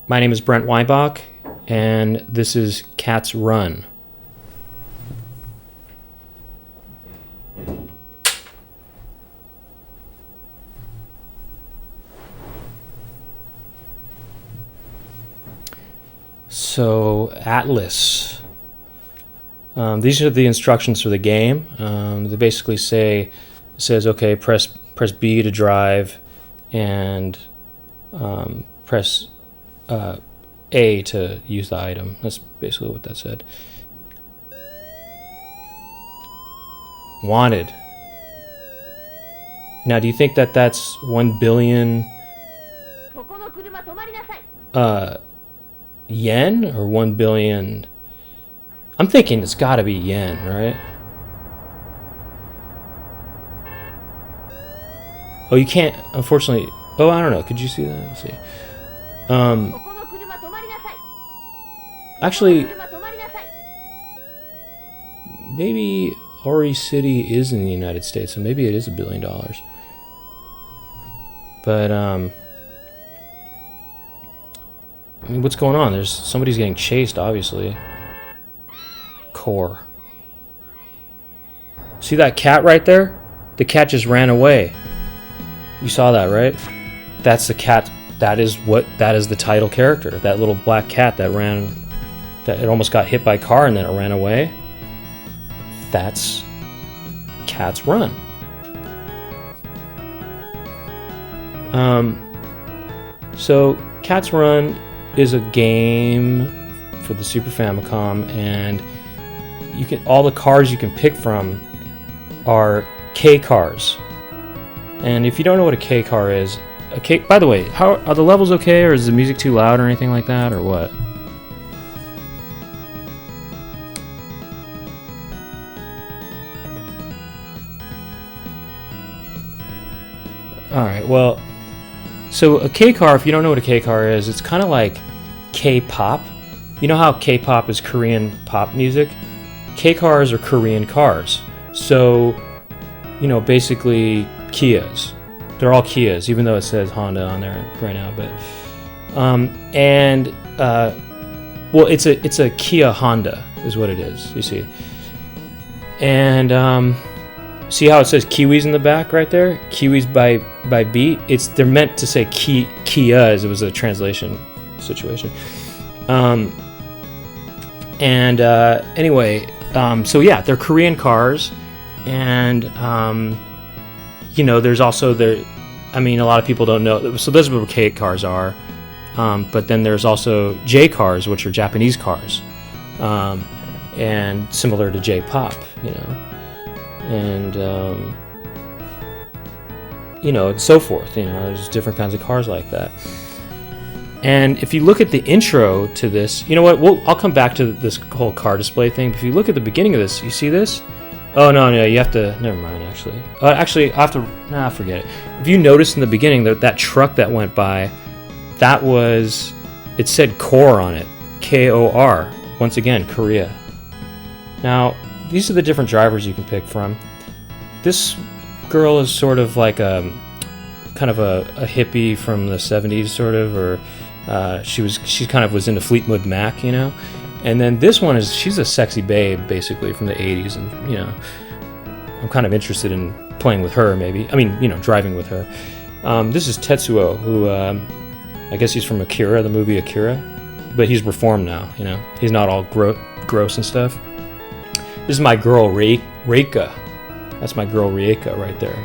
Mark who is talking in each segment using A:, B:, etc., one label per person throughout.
A: My name is Brent Weinbach, and this is Cats Run. So, Atlas. These are the instructions for the game. They basically says, okay, press B to drive, and press A to use the item. That's basically what that said. Wanted. Now, do you think that that's 1 billion yen or 1 billion? I'm thinking it's got to be yen, right? Oh, you can't, unfortunately. Oh, I don't know. Could you see that? Let's see. Actually, maybe Ori City is in the United States, so maybe it is $1 billion. But I mean, what's going on? Somebody's getting chased, obviously. Core. See that cat right there? The cat just ran away. You saw that, right? That's the cat. That is the title character. That little black cat that it almost got hit by a car and then it ran away. That's Cats Run. So Cats Run is a game for the Super Famicom, and all the cars you can pick from are K cars. And if you don't know what a K car is, by the way, how are the levels okay, or is the music too loud or anything like that, or what? Alright, well, so a K car, if you don't know what a K car is, it's kind of like K-pop. You know how K-pop is Korean pop music? K cars are Korean cars. So, basically Kias. They're all Kias, even though it says Honda on there right now. But it's a Kia Honda is what it is. You see, and see how it says Kiwis in the back right there? Kiwis by Beat. They're meant to say Kias. It was a translation situation. Anyway, so yeah, they're Korean cars, and there's also a lot of people don't know. So those are what K cars are, but then there's also J cars, which are Japanese cars, and similar to J-pop, and and so forth. There's different kinds of cars like that. And if you look at the intro to this, you know what? I'll come back to this whole car display thing. But if you look at the beginning of this, you see this? Oh, no, you have to... Never mind, actually. Actually, I have to... Nah, forget it. If you notice in the beginning, that truck that went by, that was... It said Core on it. K-O-R. Once again, Korea. Now, these are the different drivers you can pick from. This girl is sort of like a hippie from the 70s, sort of, or... she kind of was into Fleetwood Mac, and then this one she's a sexy babe basically from the 80s, and I'm kind of interested in playing with her, maybe. Driving with her. This is Tetsuo, who I guess he's from Akira, the movie Akira, but he's reformed now. He's not all gross and stuff. This is my girl Reika. That's my girl Reika right there.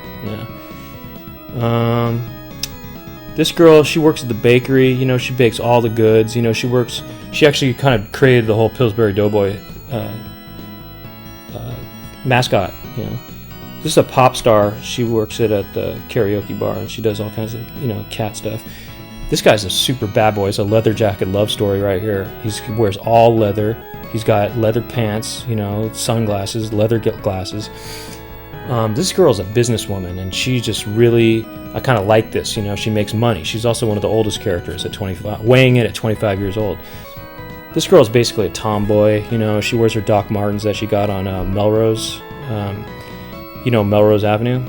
A: This girl, she works at the bakery. She bakes all the goods. She actually kind of created the whole Pillsbury Doughboy mascot. This is a pop star. She works at the karaoke bar, and she does all kinds of cat stuff. This guy's a super bad boy. It's a leather jacket love story right here. He wears all leather. He's got leather pants, sunglasses, leather glasses. This girl's a businesswoman, and she just really, I kind of like this. She makes money. She's also one of the oldest characters at 25, weighing in at 25 years old. This girl's basically a tomboy. She wears her Doc Martens that she got on Melrose, Melrose Avenue.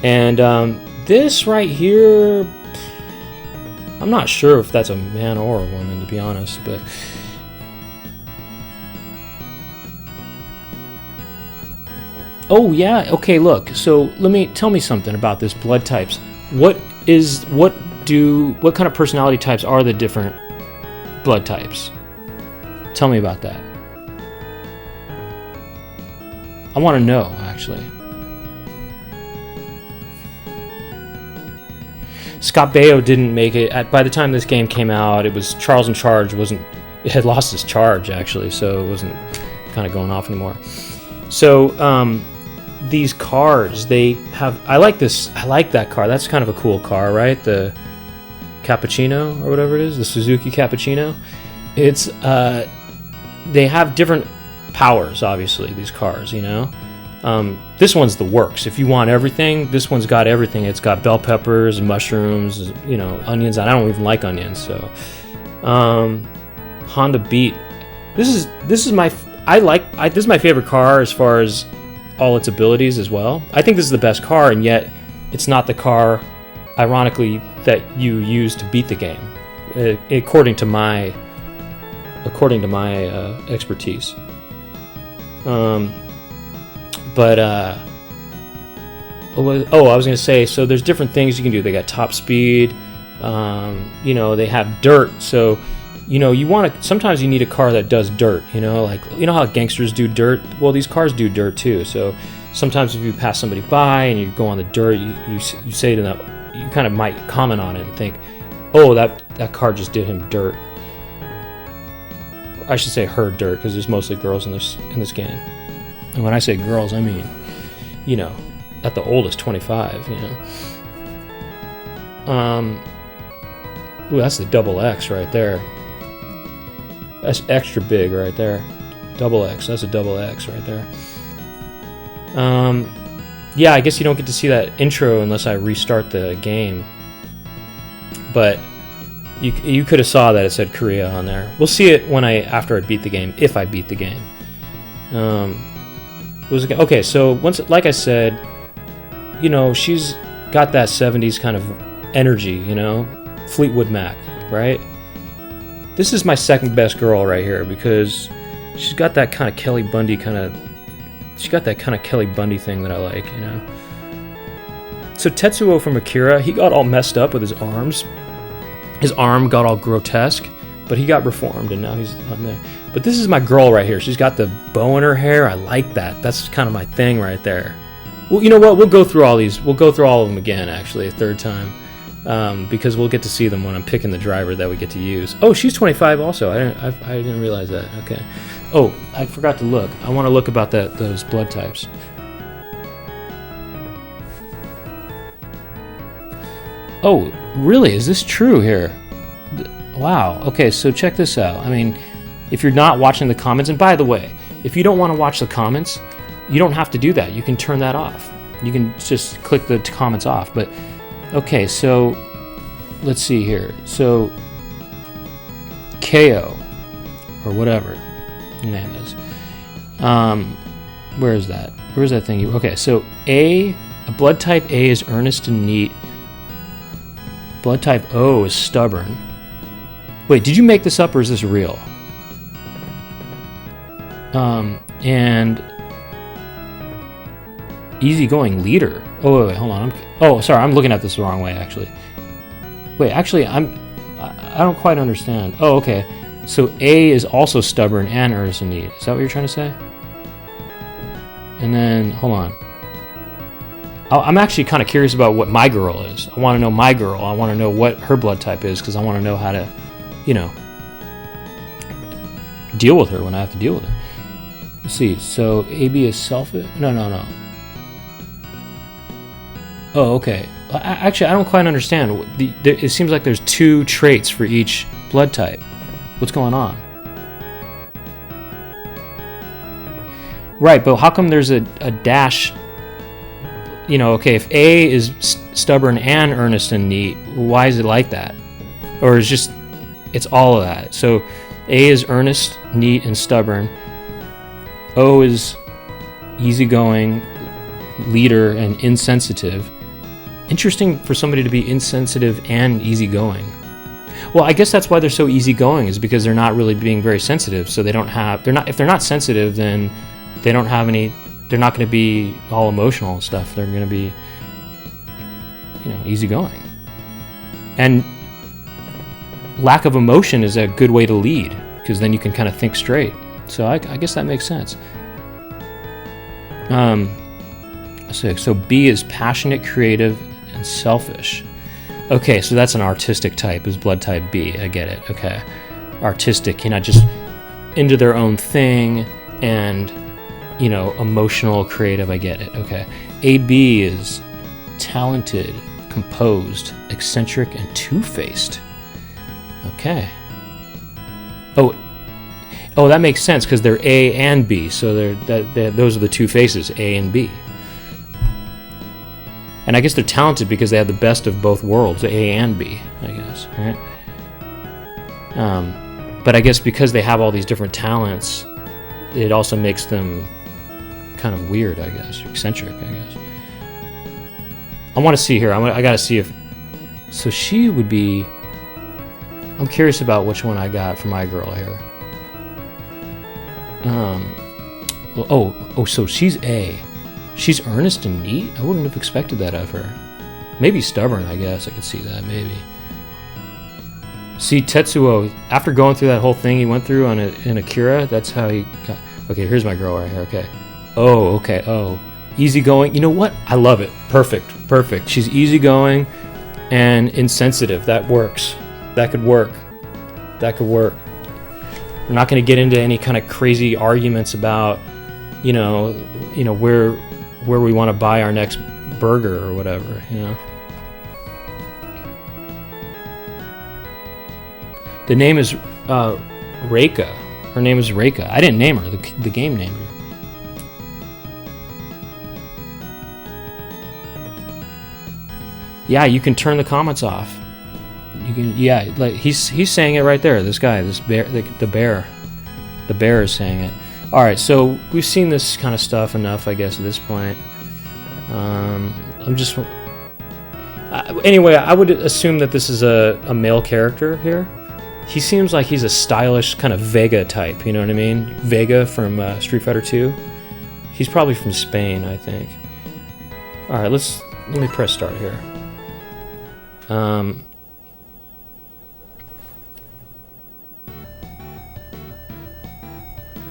A: And this right here, I'm not sure if that's a man or a woman, to be honest, but... Oh, yeah, okay, look. So tell me something about this blood types. What kind of personality types are the different blood types? Tell me about that. I want to know, actually. Scott Baio didn't make it. By the time this game came out, it was Charles in Charge it had lost its charge, actually, so it wasn't kind of going off anymore. So, these cars, I like that car. That's kind of a cool car, right? The Cappuccino, or whatever it is, the Suzuki Cappuccino. It's, they have different powers, obviously, these cars, you know? This one's the works. If you want everything, this one's got everything. It's got bell peppers, mushrooms, you know, onions. I don't even like onions, so. Honda Beat. This is my favorite car as far as all its abilities as well. I think this is the best car, and yet it's not the car, ironically, that you use to beat the game, according to my expertise. I was gonna say, so there's different things you can do. They got top speed, you know, they have dirt, so you know, sometimes you need a car that does dirt, you know, like, you know how gangsters do dirt? Well, these cars do dirt too. So sometimes if you pass somebody by and you go on the dirt, you say to them, you kind of might comment on it and think, oh, that car just did him dirt. I should say her dirt, because there's mostly girls in this game. And when I say girls, I mean, you know, at the oldest 25, you know. Ooh, that's the double X right there. That's extra big right there. Double X. That's a double X right there. Yeah, I guess you don't get to see that intro unless I restart the game. But you could have saw that it said Korea on there. We'll see it after I beat the game, if I beat the game. Okay, so like I said, you know, she's got that 70s kind of energy, you know, Fleetwood Mac, right? This is my second best girl right here, because she's got that kind of Kelly Bundy thing that I like, you know. So Tetsuo from Akira, he got all messed up with his arms. His arm got all grotesque, but he got reformed, and now he's on there. But this is my girl right here. She's got the bow in her hair. I like that. That's kind of my thing right there. Well, you know what? We'll go through all these. We'll go through all of them again, actually, a third time. Because we'll get to see them when I'm picking the driver that we get to use. Oh, she's 25 also. I didn't realize that. Okay. Oh, I forgot to look. I want to look about those blood types. Oh, really? Is this true here? Wow. Okay, so check this out. I mean, if you're not watching the comments, and by the way, if you don't want to watch the comments, you don't have to do that. You can turn that off. You can just click the comments off. But okay, so let's see here. So KO, or whatever your name is. Where is that? Where's that thing? Okay, so a blood type A is earnest and neat. Blood type O is stubborn. Wait, did you make this up or is this real? And easygoing leader. Oh, wait, hold on. Sorry, I'm looking at this the wrong way, actually. Wait, actually, I don't quite understand. Oh, okay. So A is also stubborn and earnest and neat. Is that what you're trying to say? And then, hold on. I'm actually kind of curious about what my girl is. I want to know my girl. I want to know what her blood type is, because I want to know how to, you know, deal with her when I have to deal with her. Let's see. So AB is selfish. No. Oh, okay. Actually, I don't quite understand. It seems like there's 2 traits for each blood type. What's going on? Right, but how come there's a dash? You know, okay, if A is stubborn and earnest and neat, why is it like that? Or it's all of that. So A is earnest, neat, and stubborn. O is easygoing, leader, and insensitive. Interesting for somebody to be insensitive and easygoing. Well, I guess that's why they're so easygoing, is because they're not really being very sensitive. So if they're not sensitive, then they don't have any. They're not going to be all emotional and stuff. They're going to be, easygoing. And lack of emotion is a good way to lead, because then you can kind of think straight. So I guess that makes sense. So B is passionate, creative, and selfish. Okay, so that's an artistic type, is blood type B. I get it. Okay. Artistic, just into their own thing, and, emotional, creative. I get it. Okay. AB is talented, composed, eccentric, and two-faced. Okay. Oh, that makes sense, because they're A and B, so those are the two faces, A and B. And I guess they're talented because they have the best of both worlds, A and B, I guess. Right? But I guess because they have all these different talents, it also makes them kind of weird, I guess, eccentric, I guess. I want to see here. I got to see if... So she would be... I'm curious about which one I got for my girl here. So she's A. She's earnest and neat? I wouldn't have expected that of her. Maybe stubborn, I guess. I could see that, maybe. See, Tetsuo, after going through that whole thing he went through in Akira, that's how he got... Okay, here's my girl right here, okay. Oh, okay, oh. Easygoing. You know what? I love it. Perfect. She's easygoing and insensitive. That works. That could work. We're not going to get into any kind of crazy arguments about, where we want to buy our next burger or whatever, The name is Reika. Her name is Reika. I didn't name her. The game named her. Yeah, you can turn the comments off. You can, like he's saying it right there. This guy, this bear, the bear is saying it. All right, so we've seen this kind of stuff enough, I guess, at this point. Anyway, I would assume that this is a male character here. He seems like he's a stylish kind of Vega type. You know what I mean? Vega from Street Fighter 2. He's probably from Spain, I think. All right, let me press start here.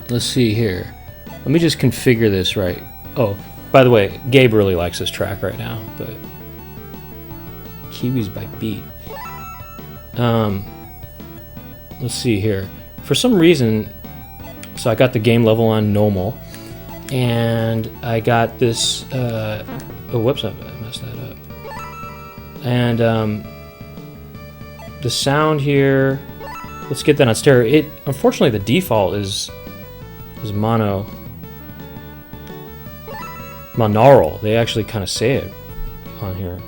A: Let's see here. Let me just configure this right. Oh, by the way, Gabe really likes this track right now, but Kiwis by Beat. Let's see here. For some reason, so I got the game level on normal, and I got this. Oh, whoops! I messed that up. And the sound here. Let's get that on stereo. Unfortunately, the default is monaural. They actually kind of say it on here.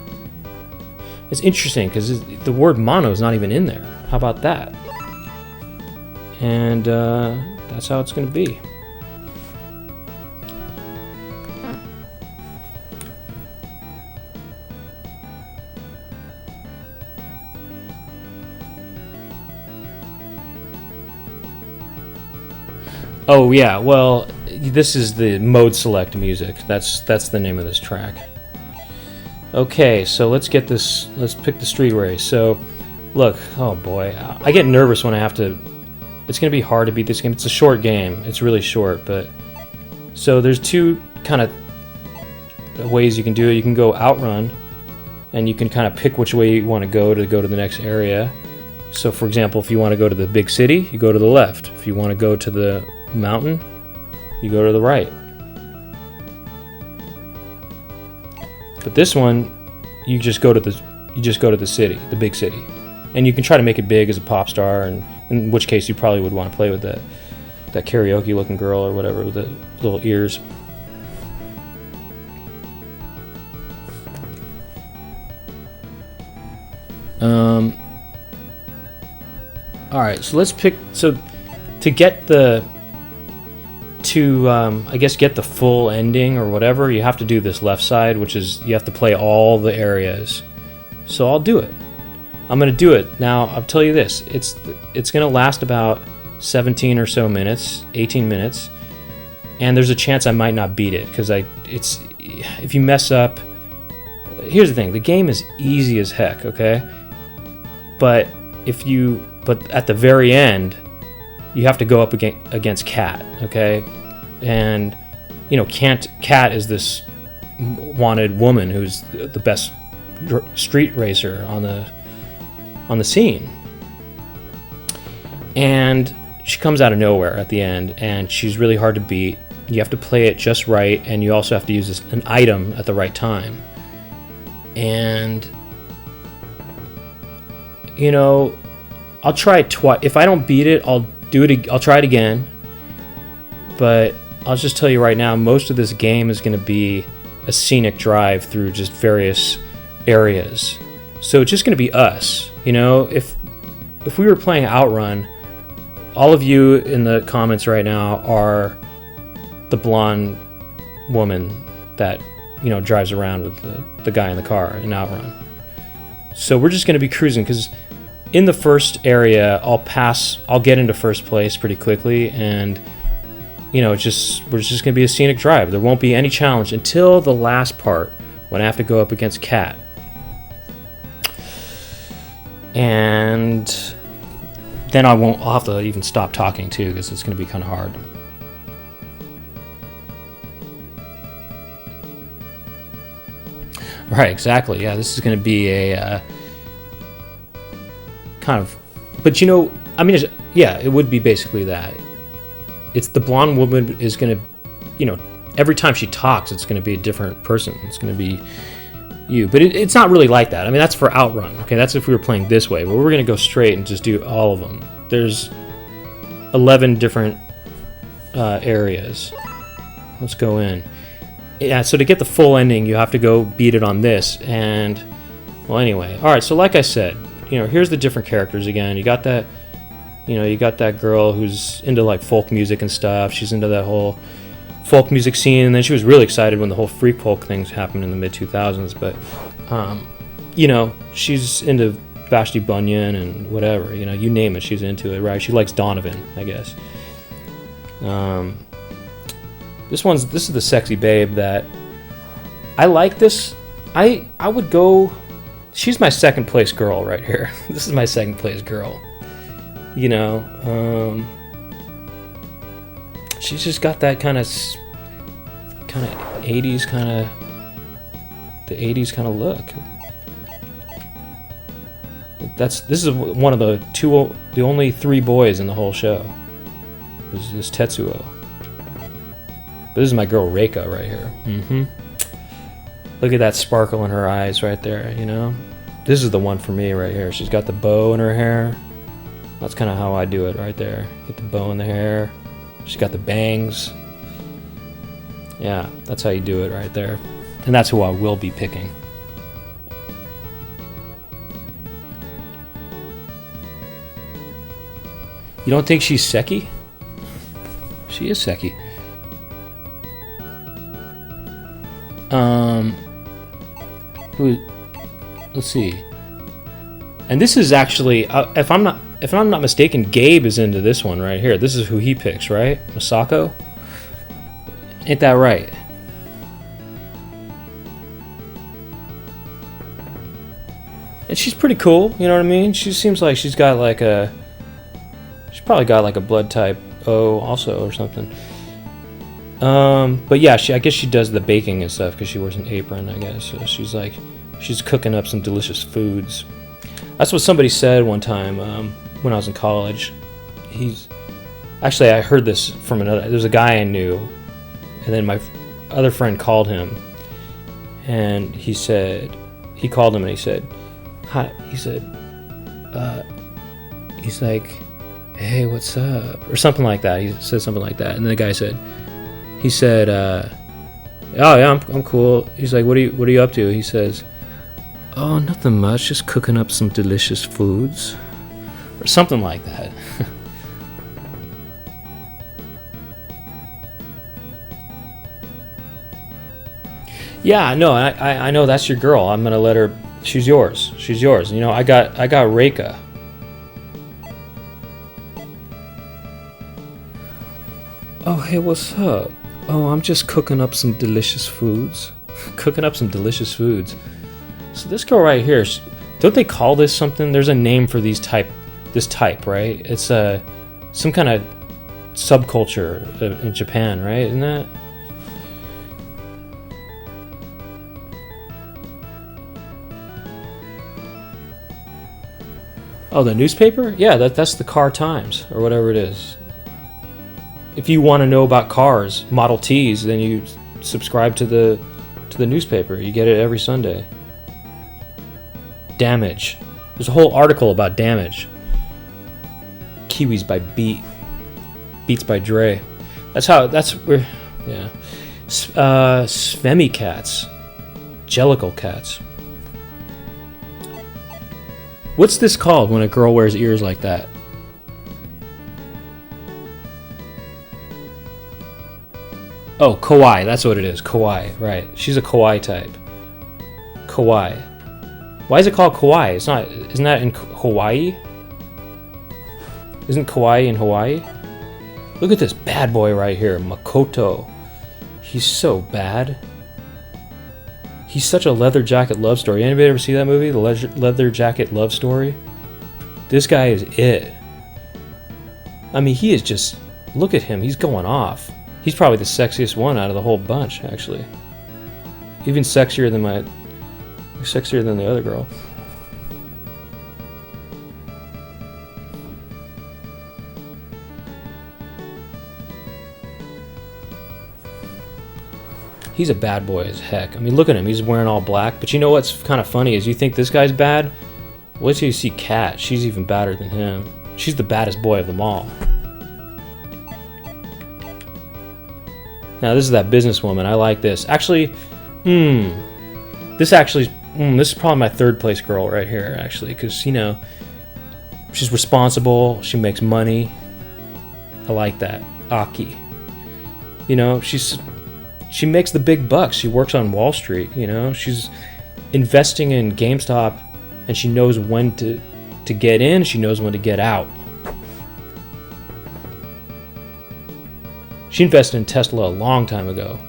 A: It's interesting because the word mono is not even in there. How about that? And that's how it's going to be. Oh yeah, well, this is the mode select music. That's the name of this track. Okay, so let's pick the street race. So, look, oh boy, I get nervous when I have to. It's gonna be hard to beat this game. It's a short game. It's really short, but so there's two kind of ways you can do it. You can go outrun, and you can kind of pick which way you want to go to the next area. So, for example, if you want to go to the big city, you go to the left. If you want to go to the mountain, you go to the right. But this one, you just go to the city, the big city, and you can try to make it big as a pop star, and in which case you probably would want to play with that karaoke looking girl or whatever with the little ears. All right, so let's pick. So to get the full ending or whatever, you have to do this left side, which is you have to play all the areas. So I'll do it. I'm gonna do it. Now, I'll tell you this. It's gonna last about 17 or so minutes, 18 minutes. And there's a chance I might not beat it, because if you mess up, here's the thing, the game is easy as heck, okay? But at the very end, you have to go up against Kat, okay? And Kat is this wanted woman who's the best street racer on the scene. And she comes out of nowhere at the end, and she's really hard to beat. You have to play it just right, and you also have to use an item at the right time. And I'll try it twice. If I don't beat it, I'll try it again. But I'll just tell you right now, most of this game is going to be a scenic drive through just various areas. So it's just going to be us. If we were playing Outrun, all of you in the comments right now are the blonde woman that drives around with the guy in the car in Outrun. So we're just going to be cruising, because in the first area I'll get into first place pretty quickly, and we're just going to be a scenic drive. There won't be any challenge until the last part, when I have to go up against Kat. And then I'll have to even stop talking too, because it's going to be kind of hard. Right, exactly. Yeah, this is going to be a kind of, but it would be basically that. It's the blonde woman is going to, every time she talks, it's going to be a different person. It's going to be you, but it's not really like that. I mean, that's for Outrun. Okay, that's if we were playing this way, but we're going to go straight and just do all of them. There's 11 different areas. Let's go in. Yeah, so to get the full ending, you have to go beat it on this. And, well, anyway. All right, so like I said, here's the different characters again. You got that, you got that girl who's into, like, folk music and stuff. She's into that whole folk music scene. And then she was really excited when the whole freak folk things happened in the mid-2000s. But, she's into Vashti Bunyan and whatever. You name it, she's into it, right? She likes Donovan, I guess. This is the sexy babe that I like. This I would go. She's my second place girl right here. This is my second place girl. She's just got that kind of 80s the 80s kind of look. This is one of the only 3 boys in the whole show. This is Tetsuo. But this is my girl Reika right here. Mm-hmm. Look at that sparkle in her eyes right there, This is the one for me right here. She's got the bow in her hair. That's kind of how I do it right there. Get the bow in the hair. She's got the bangs. Yeah, that's how you do it right there. And that's who I will be picking. You don't think she's Seki? She is Seki. Let's see. And this is actually, if I'm not mistaken, Gabe is into this one right here. This is who he picks, right? Masako? Ain't that right? And she's pretty cool, you know what I mean? She seems like she's probably got like a blood type O also or something. But yeah, I guess she does the baking and stuff because she wears an apron, I guess. So she's cooking up some delicious foods. That's what somebody said one time when I was in college. I heard this from there's a guy I knew, and then my other friend called him, and he called him and he said, hi, he's like, hey, what's up? Or something like that. He said something like that. And then the guy said, oh yeah, I'm cool. He's like, what are you up to? He says, oh, nothing much, just cooking up some delicious foods. Or something like that. Yeah, no, I know that's your girl. I'm gonna let her. She's yours. She's yours. You know, I got Reika. Oh, hey, what's up? Oh, I'm just cooking up some delicious foods. Cooking up some delicious foods. So this girl right here, don't they call this something? There's a name for this type, right? It's some kind of subculture in Japan, right? Isn't that? Oh, the newspaper? Yeah, that's the Car Times or whatever it is. If you want to know about cars, Model Ts, then you subscribe to the newspaper. You get it every Sunday. Damage. There's a whole article about Damage. Kiwis by Beats by Dre. That's where, yeah. Svemi cats. Jellicle cats. What's this called when a girl wears ears like that? Oh, kawaii. That's what it is. Kawaii. Right. She's a kawaii type. Kawaii. Why is it called kawaii? It's not. Isn't that in Hawaii? Isn't kawaii in Hawaii? Look at this bad boy right here, Makoto. He's so bad. He's such a leather jacket love story. Anybody ever see that movie, the leather jacket love story? This guy is it. I mean, he is just. Look at him. He's going off. He's probably the sexiest one out of the whole bunch, actually. Even sexier than the other girl. He's a bad boy as heck. I mean, look at him. He's wearing all black. But you know what's kind of funny is you think this guy's bad? Wait till you see Kat. She's even badder than him. She's the baddest boy of them all. Now, this is that businesswoman. I like this. Actually, this is probably my third place girl right here, actually, because, you know, she's responsible. She makes money. I like that. Aki. You know, she makes the big bucks. She works on Wall Street, you know. She's investing in GameStop, and she knows when to get in. She knows when to get out. She invested in Tesla a long time ago.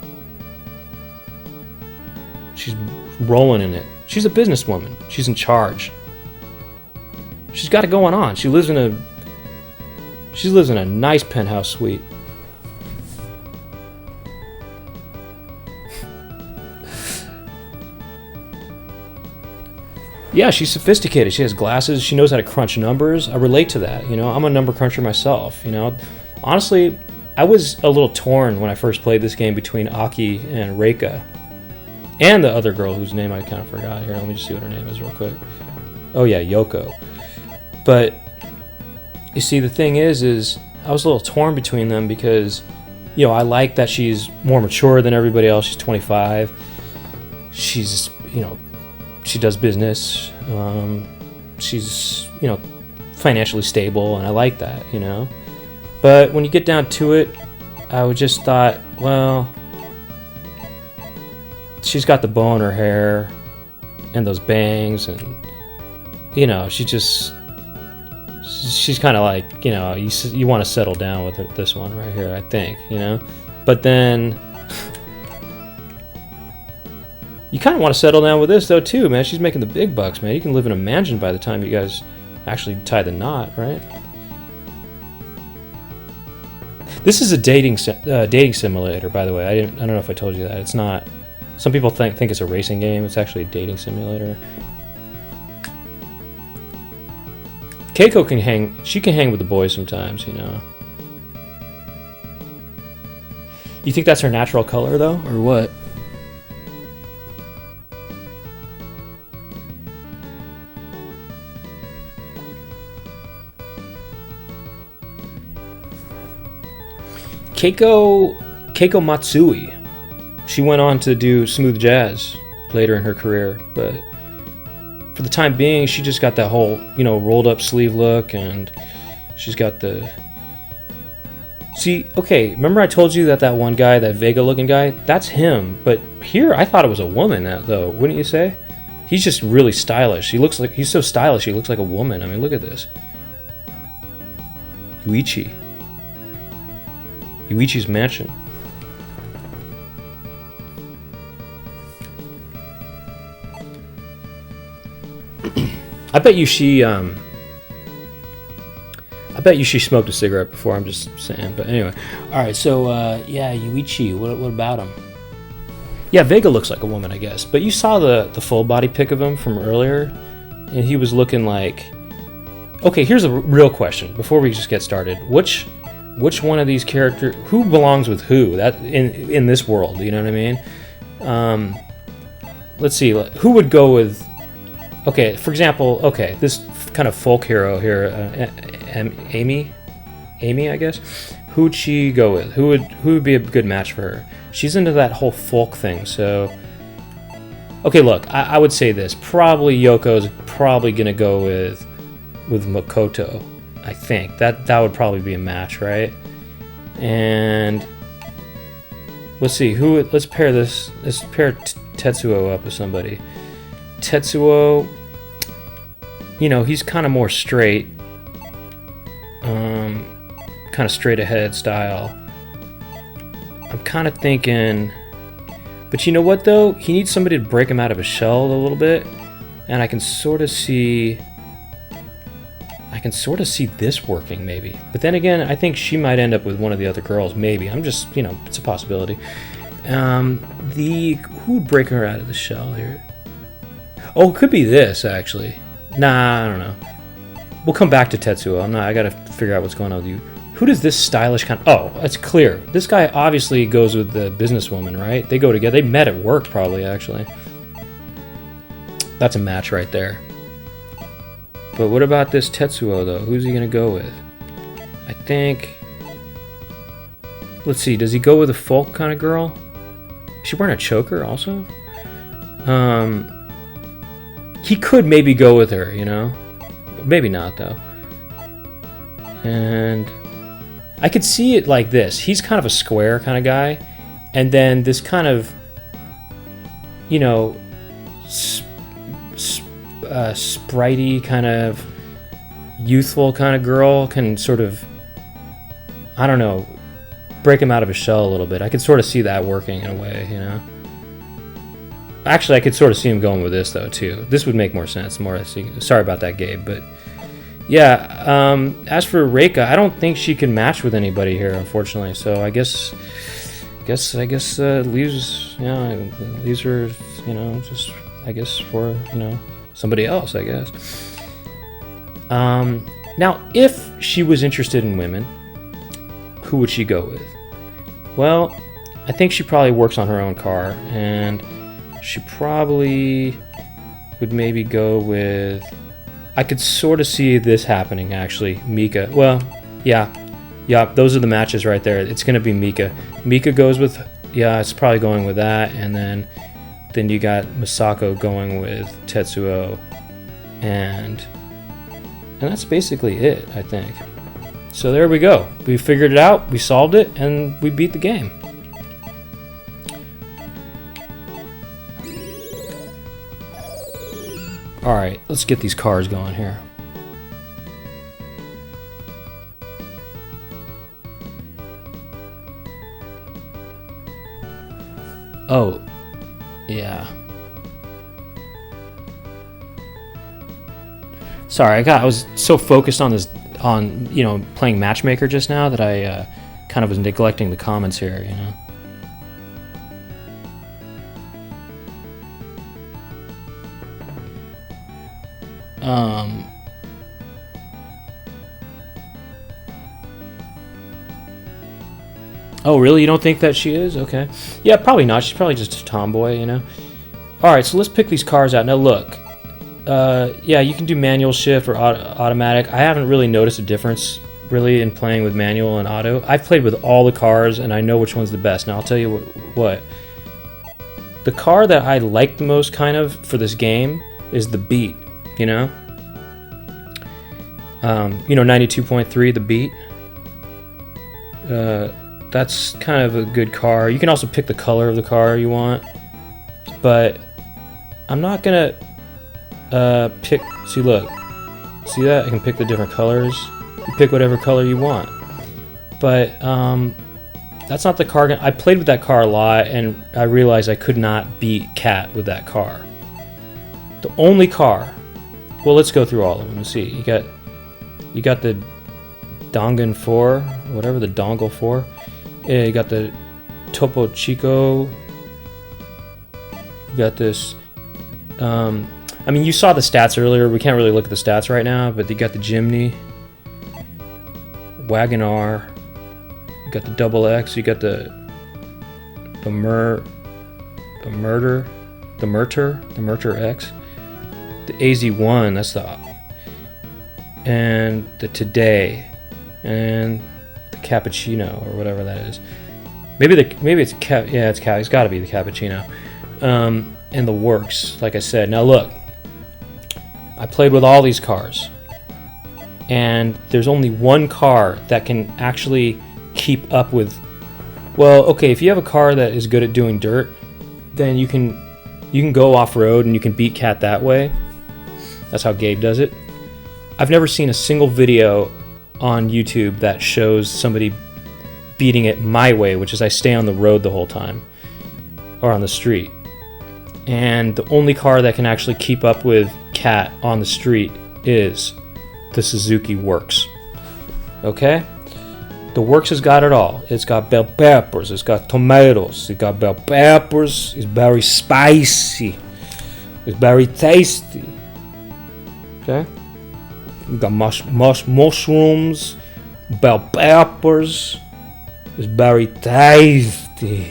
A: She's rolling in it. She's a businesswoman. She's in charge. She's got it going on. She lives in a nice penthouse suite. Yeah, she's sophisticated. She has glasses. She knows how to crunch numbers. I relate to that. You know, I'm a number cruncher myself. You know, honestly, I was a little torn when I first played this game between Aki and Reika. And the other girl whose name I kind of forgot. Here, let me just see what her name is real quick. Oh yeah, Yoko. But, you see, the thing is I was a little torn between them because, you know, I like that she's more mature than everybody else. She's 25. She's, you know, she does business. She's, you know, financially stable, and I like that, you know. But when you get down to it, I just thought, well, she's got the bow in her hair and those bangs, and, you know, she's kind of like, you know, you want to settle down with this one right here, I think, you know. But then you kind of want to settle down with this, though, too, man. She's making the big bucks, man. You can live in a mansion by the time you guys actually tie the knot, right? This is a dating simulator, by the way. I don't know if I told you that. It's not. Some people think it's a racing game. It's actually a dating simulator. Keiko can hang. She can hang with the boys sometimes, you know. You think that's her natural color, though, or what? Keiko Matsui. She went on to do smooth jazz later in her career, but for the time being, she just got that whole, you know, rolled up sleeve look, and she's got the... See, okay, remember I told you that one guy, that Vega looking guy, that's him, but here I thought it was a woman, though, wouldn't you say? He's just really stylish. He's so stylish. He looks like a woman. I mean, look at this. Yuichi's mansion. I bet you she smoked a cigarette before. I'm just saying. But anyway, all right. So yeah, Yuichi. What about him? Yeah, Vega looks like a woman, I guess. But you saw the full body pic of him from earlier, and he was looking like. Okay, here's a real question before we just get started. Which one of these characters, who belongs with who? That in this world, you know what I mean? Let's see. Who would go with? Okay, for example, this kind of folk hero here, Amy, I guess. Who would she go with? Who would be a good match for her? She's into that whole folk thing, so. Okay, look, I would say this. Probably Yoko's probably gonna go with Makoto. I think that would probably be a match, right? And let's see let's pair Tetsuo up with somebody. Tetsuo, he's kind of more straight, kind of straight ahead style. I'm kind of thinking, but you know what though? He needs somebody to break him out of his shell a little bit, and I can sort of see this working maybe. But then again, I think she might end up with one of the other girls. Maybe. I'm just, it's a possibility. Who would break her out of the shell here? Oh, it could be this actually. Nah, I don't know. We'll come back to Tetsuo. I gotta figure out what's going on with you. Who does this stylish kind of... Oh, it's clear. This guy obviously goes with the businesswoman, right? They go together. They met at work probably, actually. That's a match right there. But what about this Tetsuo, though? Who's he going to go with? I think... Let's see. Does he go with a folk kind of girl? Is she wearing a choker also? He could maybe go with her, Maybe not, though. And... I could see it like this. He's kind of a square kind of guy. And then this kind of... spritey kind of youthful kind of girl can sort of, I don't know, break him out of his shell a little bit. I could sort of see that working in a way, Actually, I could sort of see him going with this though too. This would make more sense. Sorry about that, Gabe, but yeah. As for Reika, I don't think she can match with anybody here, unfortunately. So I guess leaves her, just I guess for somebody else, I guess. Now, if she was interested in women, who would she go with? Well, I think she probably works on her own car, and she probably would maybe go with... I could sort of see this happening, actually. Mika. Well, yeah, those are the matches right there. It's going to be Mika. Mika goes with... Yeah, it's probably going with that, and then you got Misako going with Tetsuo, and that's basically it, I think. So there we go. We figured it out, we solved it, and we beat the game. Alright, let's get these cars going here. Oh, yeah. Sorry, I was so focused on playing Matchmaker just now that I kind of was neglecting the comments here, Oh, really? You don't think that she is? Okay. Yeah, probably not. She's probably just a tomboy, Alright, so let's pick these cars out. Now, look. Yeah, you can do manual shift or automatic. I haven't really noticed a difference, really, in playing with manual and auto. I've played with all the cars, and I know which one's the best. Now, I'll tell you what. The car that I like the most, kind of, for this game is the Beat, 92.3, the Beat. That's kind of a good car. You can also pick the color of the car you want, but I'm not gonna pick. See, look. See that? I can pick the different colors. You pick whatever color you want. But that's not the car. I played with that car a lot, and I realized I could not beat Cat with that car. The only car. Well, let's go through all of them. Let's see. You got the Dongan 4, whatever the Dongle 4. Yeah, you got the Topo Chico. You got this. I mean, you saw the stats earlier. We can't really look at the stats right now, but you got the Jimny, Wagon R. You got the Double X. You got the Merter X. The AZ1, that's the, and the Today, and the Cappuccino or whatever that is. Maybe it's it's got to be the Cappuccino, and the Works. Like I said, now look, I played with all these cars, and there's only one car that can actually keep up with. Well, okay, if you have a car that is good at doing dirt, then you can go off road and you can beat Cat that way. That's how Gabe does it. I've never seen a single video on YouTube that shows somebody beating it my way, which is I stay on the road the whole time, or on the street. And the only car that can actually keep up with Cat on the street is the Suzuki Works. Okay? The Works has got it all. It's got bell peppers, it's got tomatoes, it's got bell peppers, it's very spicy, it's very tasty. Okay? You got mushrooms, bell peppers, it's very tasty.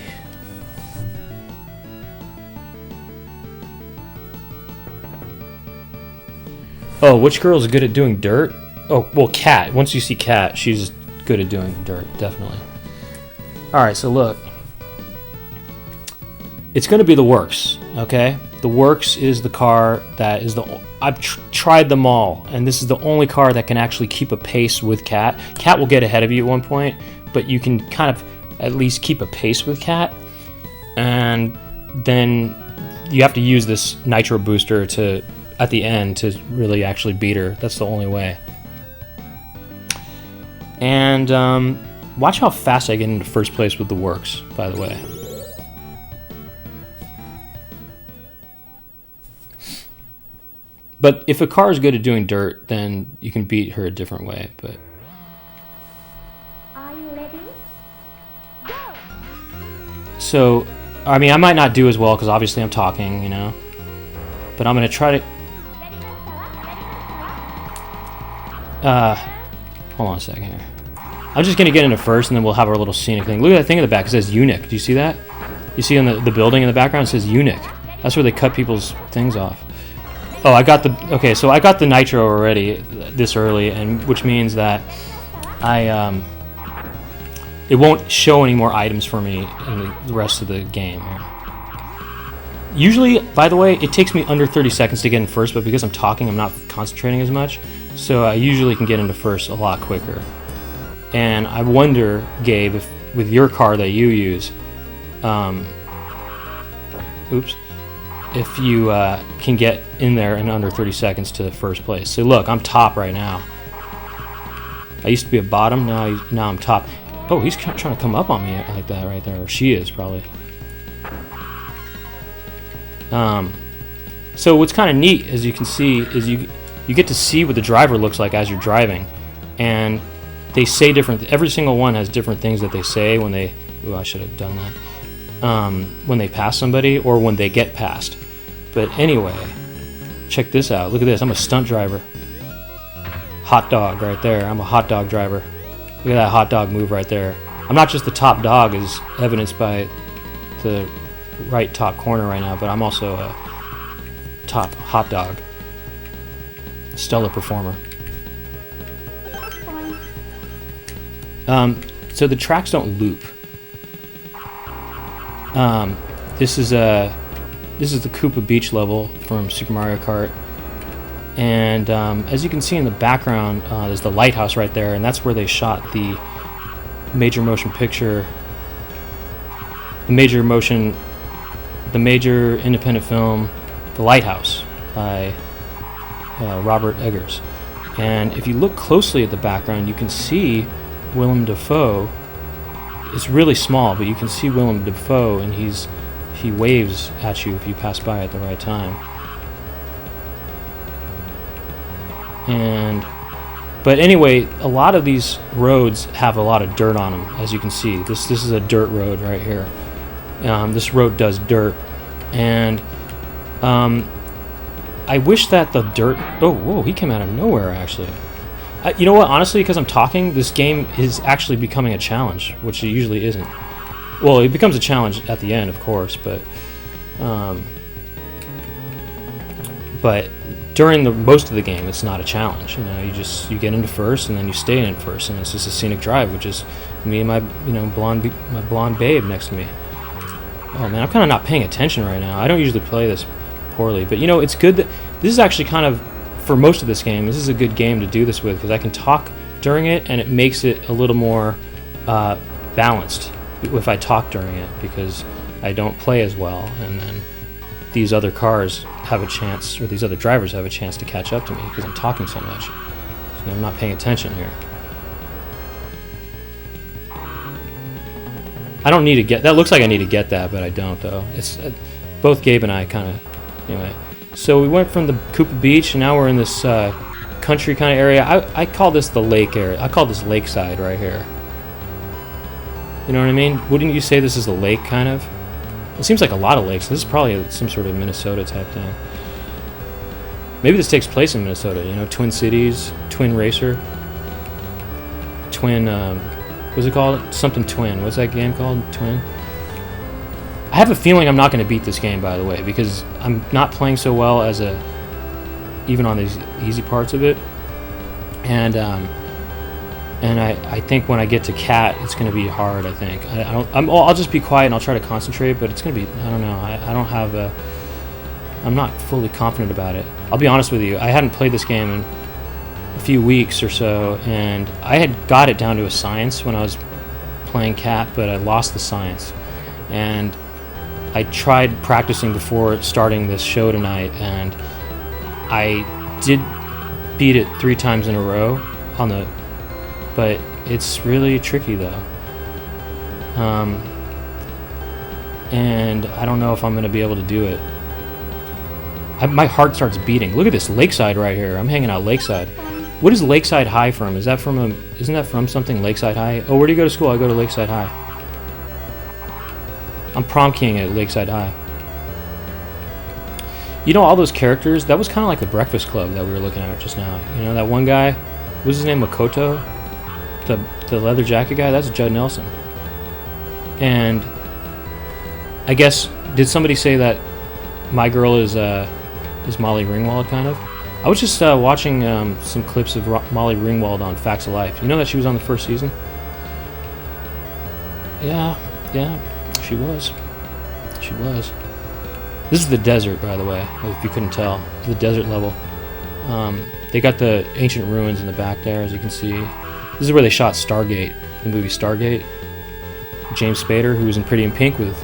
A: Oh, which girl is good at doing dirt? Oh, well, Cat. Once you see Cat, she's good at doing dirt, definitely. Alright, so look. It's going to be the Works, okay? The Works is the car that is the... I've tried them all, and this is the only car that can actually keep a pace with Cat. Cat will get ahead of you at one point, but you can kind of at least keep a pace with Cat. And then you have to use this nitro booster to... at the end to really actually beat her. That's the only way. And watch how fast I get into first place with the Works, by the way. But if a car is good at doing dirt, then you can beat her a different way. But
B: are you ready? Go!
A: So, I mean, I might not do as well because obviously I'm talking, you know. But I'm gonna try to. Hold on a second here. I'm just gonna get into first, and then we'll have our little scenic thing. Look at that thing in the back. It says Eunuch. Do you see that? You see on the building in the background, it says Eunuch. That's where they cut people's things off. Oh, I got the... Okay, so I got the nitro already this early, and which means that it won't show any more items for me in the rest of the game. Usually, by the way, it takes me under 30 seconds to get in first, but because I'm talking, I'm not concentrating as much, so I usually can get into first a lot quicker. And I wonder, Gabe, if with your car that you use, if you can get in there in under 30 seconds to first place. So look, I'm top right now. I used to be a bottom, now I'm top. Oh, he's trying to come up on me like that right there, or she is probably. So what's kind of neat, as you can see, is you get to see what the driver looks like as you're driving, and they say different. Every single one has different things that they say when they. Ooh, I should have done that. When they pass somebody or when they get passed. But anyway, check this out. Look at this. I'm a stunt driver. Hot dog right there. I'm a hot dog driver. Look at that hot dog move right there. I'm not just the top dog, as evidenced by the right top corner right now, but I'm also a top hot dog. Stellar performer. So the tracks don't loop. This is the Koopa Beach level from Super Mario Kart, and as you can see in the background, there's the lighthouse right there, and that's where they shot the major motion picture, the major independent film, The Lighthouse, by Robert Eggers. And if you look closely at the background, you can see Willem Dafoe. It's really small, but you can see Willem Dafoe, and he waves at you if you pass by at the right time. But anyway, a lot of these roads have a lot of dirt on them, as you can see. This is a dirt road right here. This road does dirt, and I wish that the dirt... Oh, whoa, he came out of nowhere, actually. You know what, honestly, because I'm talking, this game is actually becoming a challenge, which it usually isn't. Well, it becomes a challenge at the end, of course, but during most of the game, it's not a challenge. You know, you get into first, and then you stay in first, and it's just a scenic drive, which is me and my blonde babe next to me. Oh man, I'm kind of not paying attention right now. I don't usually play this poorly, but you know, it's good that this is actually kind of, for most of this game, this is a good game to do this with, because I can talk during it, and it makes it a little more balanced if I talk during it, because I don't play as well, and then these other cars have a chance, or these other drivers have a chance to catch up to me because I'm talking so much. So I'm not paying attention here. I don't need to get that. Looks like I need to get that, but I don't though. It's both Gabe and I kind of anyway. So we went from the Koopa Beach, and now we're in this country kind of area. I call this the lake area. I call this lakeside right here. You know what I mean? Wouldn't you say this is a lake kind of? It seems like a lot of lakes. This is probably some sort of Minnesota type thing. Maybe this takes place in Minnesota. You know, Twin Cities, Twin Racer, Twin. What's it called? Something Twin. What's that game called? Twin. I have a feeling I'm not going to beat this game, by the way, because I'm not playing so well as even on these easy parts of it, and I think when I get to Cat, it's going to be hard. I think I'll just be quiet and I'll try to concentrate, but it's going to be, I don't know. I don't have I'm not fully confident about it. I'll be honest with you. I hadn't played this game in a few weeks or so, and I had got it down to a science when I was playing Cat, but I lost the science, and I tried practicing before starting this show tonight, and I did beat it 3 times in a row but it's really tricky though. And I don't know if I'm going to be able to do it. My heart starts beating. Look at this lakeside right here. I'm hanging out lakeside. What is Lakeside High from? Isn't that from something, Lakeside High? Oh, where do you go to school? I go to Lakeside High. I'm prom king at Lakeside High. You know, all those characters, that was kind of like the Breakfast Club that we were looking at just now. You know, that one guy, what was his name, Makoto? The leather jacket guy? That's Judd Nelson. And I guess, did somebody say that my girl is Molly Ringwald, kind of? I was just watching some clips of Molly Ringwald on Facts of Life. You know that she was on the first season? Yeah, she was. She was. This is the desert, by the way, if you couldn't tell. It's the desert level. They got the ancient ruins in the back there, as you can see. This is where they shot Stargate, the movie Stargate. James Spader, who was in Pretty in Pink with,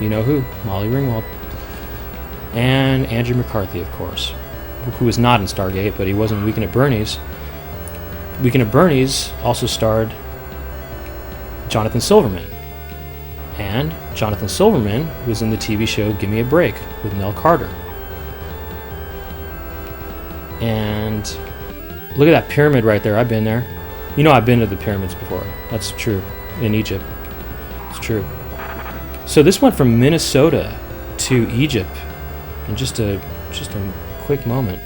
A: you know who, Molly Ringwald. And Andrew McCarthy, of course, who was not in Stargate, but he was in Weekend at Bernie's. Weekend at Bernie's also starred Jonathan Silverman. And Jonathan Silverman was in the TV show Give Me a Break with Nell Carter. And look at that pyramid right there. I've been there. You know, I've been to the pyramids before. That's true. In Egypt. It's true. So this went from Minnesota to Egypt in just a quick moment.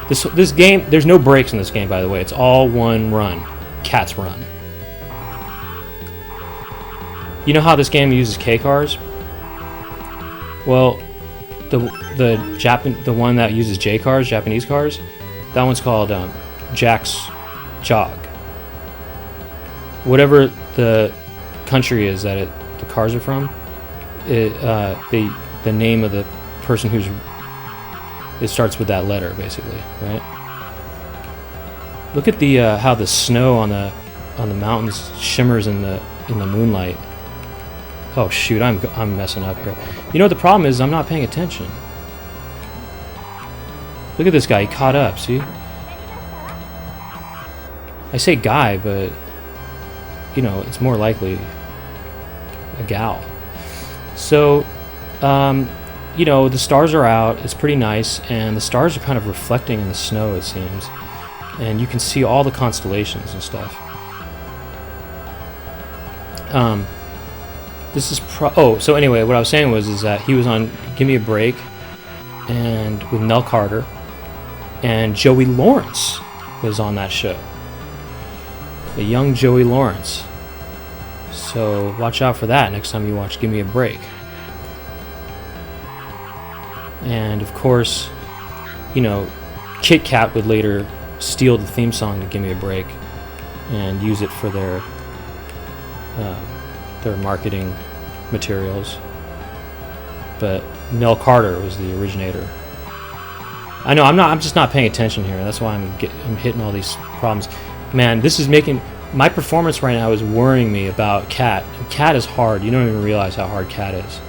A: This game, there's no breaks in this game, by the way. It's all one run. Cat's run. You know how this game uses K cars? Well, the one that uses J cars, Japanese cars, that one's called Jack's Jog. Whatever the country is that the cars are from, the name of the person it starts with that letter, basically, right? Look at the how the snow on the mountains shimmers in the moonlight. Oh shoot, I'm messing up here. You know what the problem is? I'm not paying attention. Look Look at this guy, he caught up, see? I say guy, but, you know, it's more likely a gal. So, you know, the stars are out, it's pretty nice, and the stars are kind of reflecting in the snow, it seems. And you can see all the constellations and stuff. This is so anyway, what I was saying is that he was on Give Me a Break, and with Nell Carter, and Joey Lawrence was on that show. The young Joey Lawrence. So watch out for that next time you watch Give Me a Break. And of course, you know, Kit Kat would later steal the theme song to Give Me a Break and use it for their marketing materials. But Nell Carter was the originator. I know I'm just not paying attention here. That's why I'm hitting all these problems. Man, this is making my performance right now is worrying me about Cat. Cat is hard. You don't even realize how hard Cat is.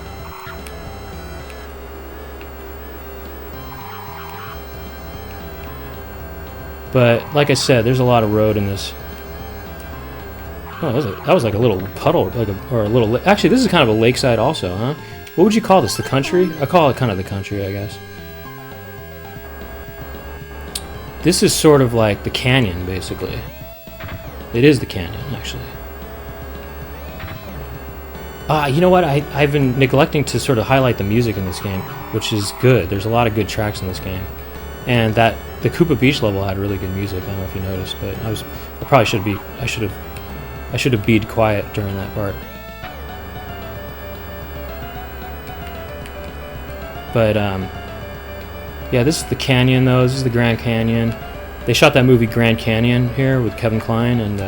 A: But like I said, there's a lot of road in this. Oh, that was like a little puddle, or a little. Actually, this is kind of a lakeside also, huh? What would you call this? The country? I call it kind of the country, I guess. This is sort of like the canyon, basically. It is the canyon, actually. You know what? I've been neglecting to sort of highlight the music in this game, which is good. There's a lot of good tracks in this game, and the Koopa Beach level had really good music. I don't know if you noticed, but I should have beed quiet during that part. But yeah, this is the canyon, though. This is the Grand Canyon. They shot that movie Grand Canyon here with Kevin Kline and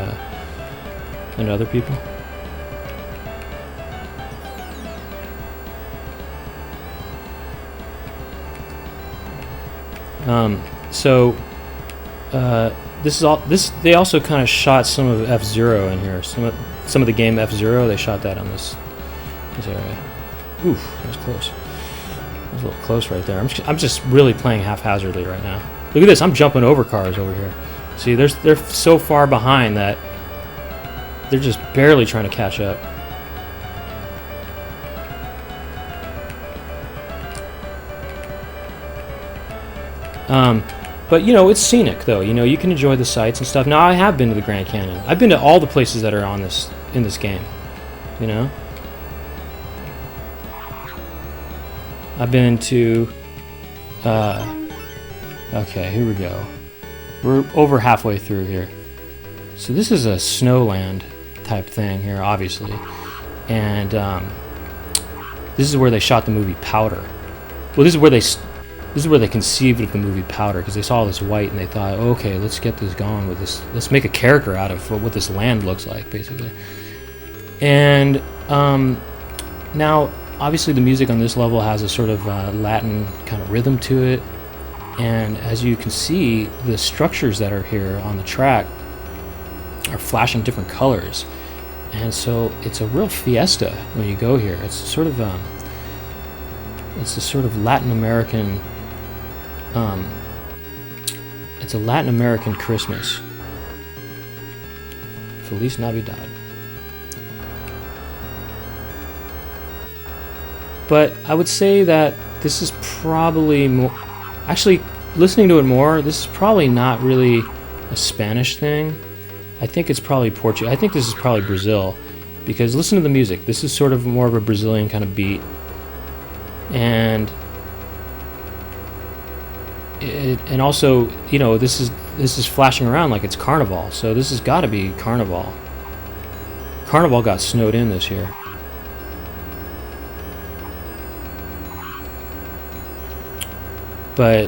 A: other people. They also kind of shot some of F-Zero in here. Some of the game F-Zero, they shot that on this area. Oof, that was close. That was a little close right there. I'm just really playing haphazardly right now. Look at this, I'm jumping over cars over here. See, they're so far behind that they're just barely trying to catch up. But you know, it's scenic though. You know, you can enjoy the sights and stuff. Now, I have been to the Grand Canyon. I've been to all the places that are in this game. You know, I've been to. Okay, here we go. We're over halfway through here. So this is a snowland type thing here, obviously, and this is where they shot the movie Powder. Well, this is where they conceived of the movie Powder, because they saw all this white and they thought, okay, let's get this going with this. Let's make a character out of what this land looks like, basically. And now, obviously, the music on this level has a sort of Latin kind of rhythm to it. And as you can see, the structures that are here on the track are flashing different colors. And so it's a real fiesta when you go here. It's sort of it's a sort of Latin American. It's a Latin American Christmas. Feliz Navidad. But I would say that this is probably more. Actually, listening to it more, this is probably not really a Spanish thing. I think it's probably Portuguese. I think this is probably Brazil, because listen to the music. This is sort of more of a Brazilian kind of beat, and also, you know, this is flashing around like it's Carnival. So this has got to be Carnival. Carnival got snowed in this year. But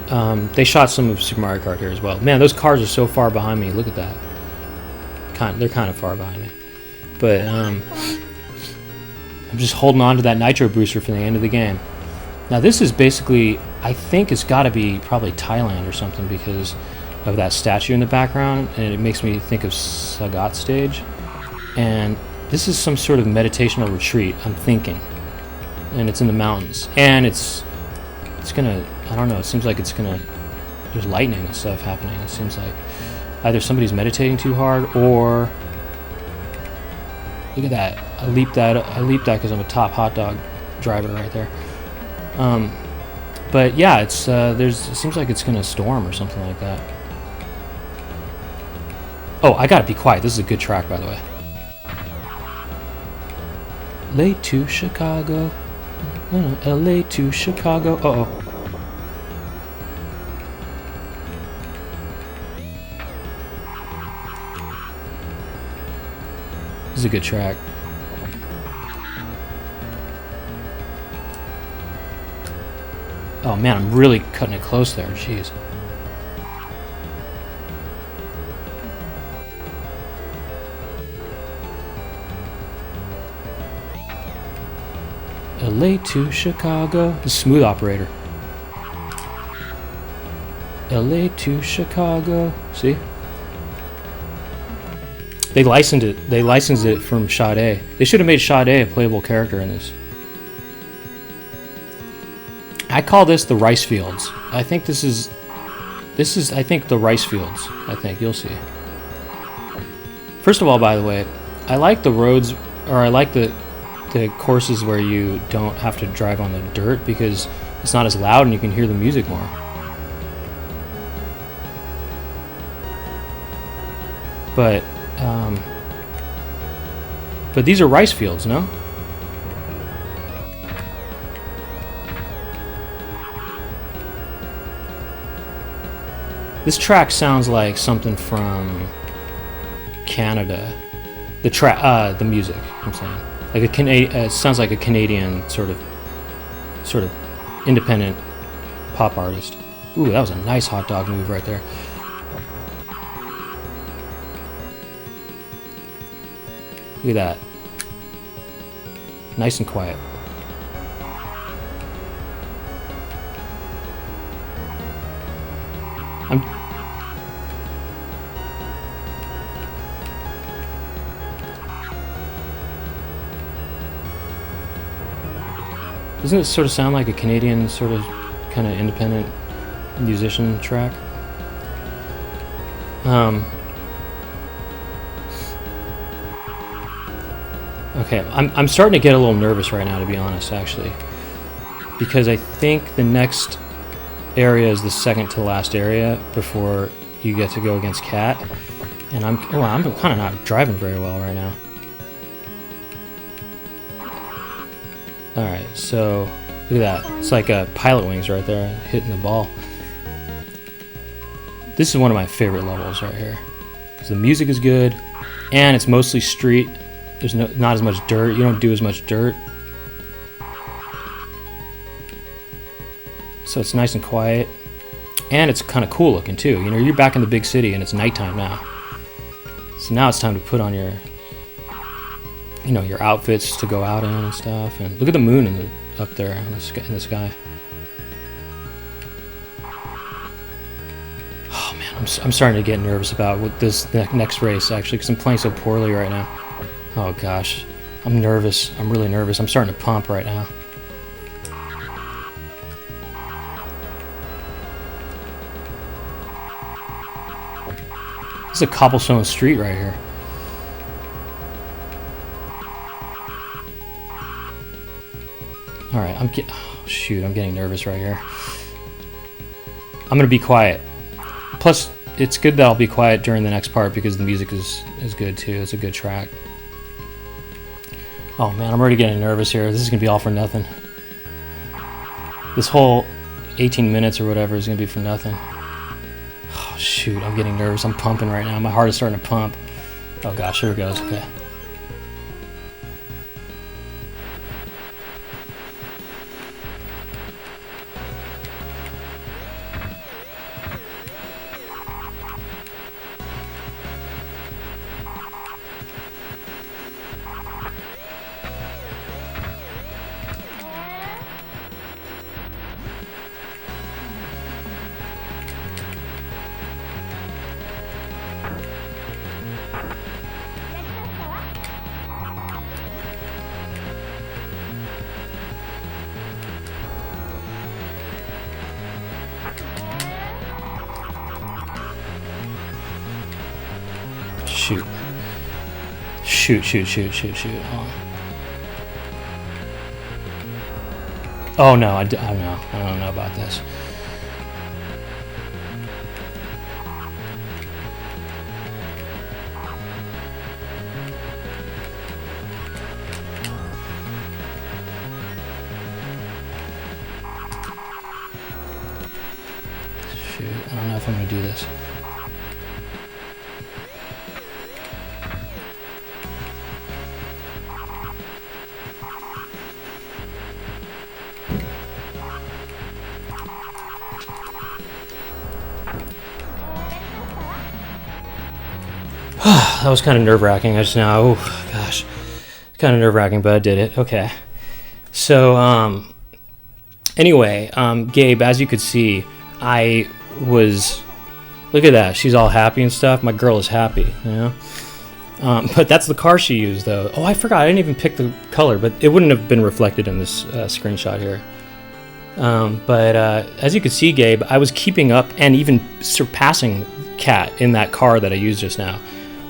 A: they shot some of Super Mario Kart here as well. Man, those cars are so far behind me. Look at that. They're kind of far behind me. But I'm just holding on to that nitro booster for the end of the game. Now this is basically, I think it's got to be probably Thailand or something, because of that statue in the background, and it makes me think of Sagat stage. And this is some sort of meditational retreat, I'm thinking. And it's in the mountains. And it's gonna, I don't know, it seems like it's gonna there's lightning and stuff happening. It seems like either somebody's meditating too hard, or look at that. I leaped that because I'm a top hot dog driver right there. But yeah, it seems like it's gonna storm or something like that. Oh, I gotta be quiet. This is a good track, by the way. Late to Chicago, LA to Chicago. Uh-oh. This is a good track. Oh man, I'm really cutting it close there. Jeez. LA to Chicago. The smooth operator. LA to Chicago. See? They licensed it. They licensed it from Sade. They should have made Sade a playable character in this. I call this the rice fields. I think this is I think the rice fields. I think you'll see. First of all, by the way, I like the roads, or I like the courses where you don't have to drive on the dirt because it's not as loud and you can hear the music more. But these are rice fields, no? This track sounds like something from Canada. The music, I'm saying. Like it sounds like a Canadian sort of independent pop artist. Ooh, that was a nice hot dog move right there. Look at that. Nice and quiet. Doesn't it sort of sound like a Canadian sort of kind of independent musician track? Okay, I'm starting to get a little nervous right now, to be honest, actually, because I think the next area is the second to last area before you get to go against Cat, and I'm kind of not driving very well right now. All right, so look at that. It's like a pilot wings right there, hitting the ball. This is one of my favorite levels right here, because the music is good, and it's mostly street. There's not as much dirt. You don't do as much dirt. So it's nice and quiet. And it's kind of cool looking too. You know, you're back in the big city and it's nighttime now. So now it's time to put on your, you know, your outfits to go out in and stuff. And look at the moon up there in the sky. Oh man, I'm starting to get nervous about with this next race actually, because I'm playing so poorly right now. Oh gosh, I'm nervous. I'm really nervous. I'm starting to pump right now. This is a cobblestone street right here. All right, I'm getting nervous right here. I'm gonna be quiet. Plus, it's good that I'll be quiet during the next part because the music is good too. It's a good track. Oh man, I'm already getting nervous here. This is gonna be all for nothing. This whole 18 minutes or whatever is gonna be for nothing. Oh shoot, I'm getting nervous. I'm pumping right now. My heart is starting to pump. Oh gosh, here it goes. Okay. shoot. Shoot. Oh no, I don't know about this. Shoot, I don't know if I'm gonna do this. That was kind of nerve-wracking. I just know, oh gosh, kind of nerve-wracking, but I did it. Okay. So, anyway, Gabe, as you could see, I was, look at that. She's all happy and stuff. My girl is happy, you know? But that's the car she used, though. Oh, I forgot. I didn't even pick the color, but it wouldn't have been reflected in this screenshot here. But as you could see, Gabe, I was keeping up and even surpassing Kat in that car that I used just now.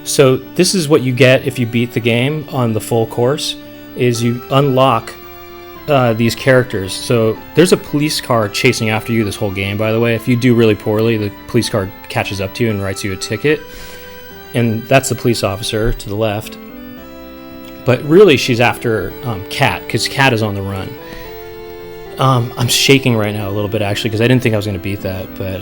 A: So this is what you get if you beat the game on the full course, is you unlock these characters. So there's a police car chasing after you this whole game, by the way. If you do really poorly, the police car catches up to you and writes you a ticket. And that's the police officer to the left. But really she's after Kat, because Kat is on the run. I'm shaking right now a little bit, actually, because I didn't think I was going to beat that. But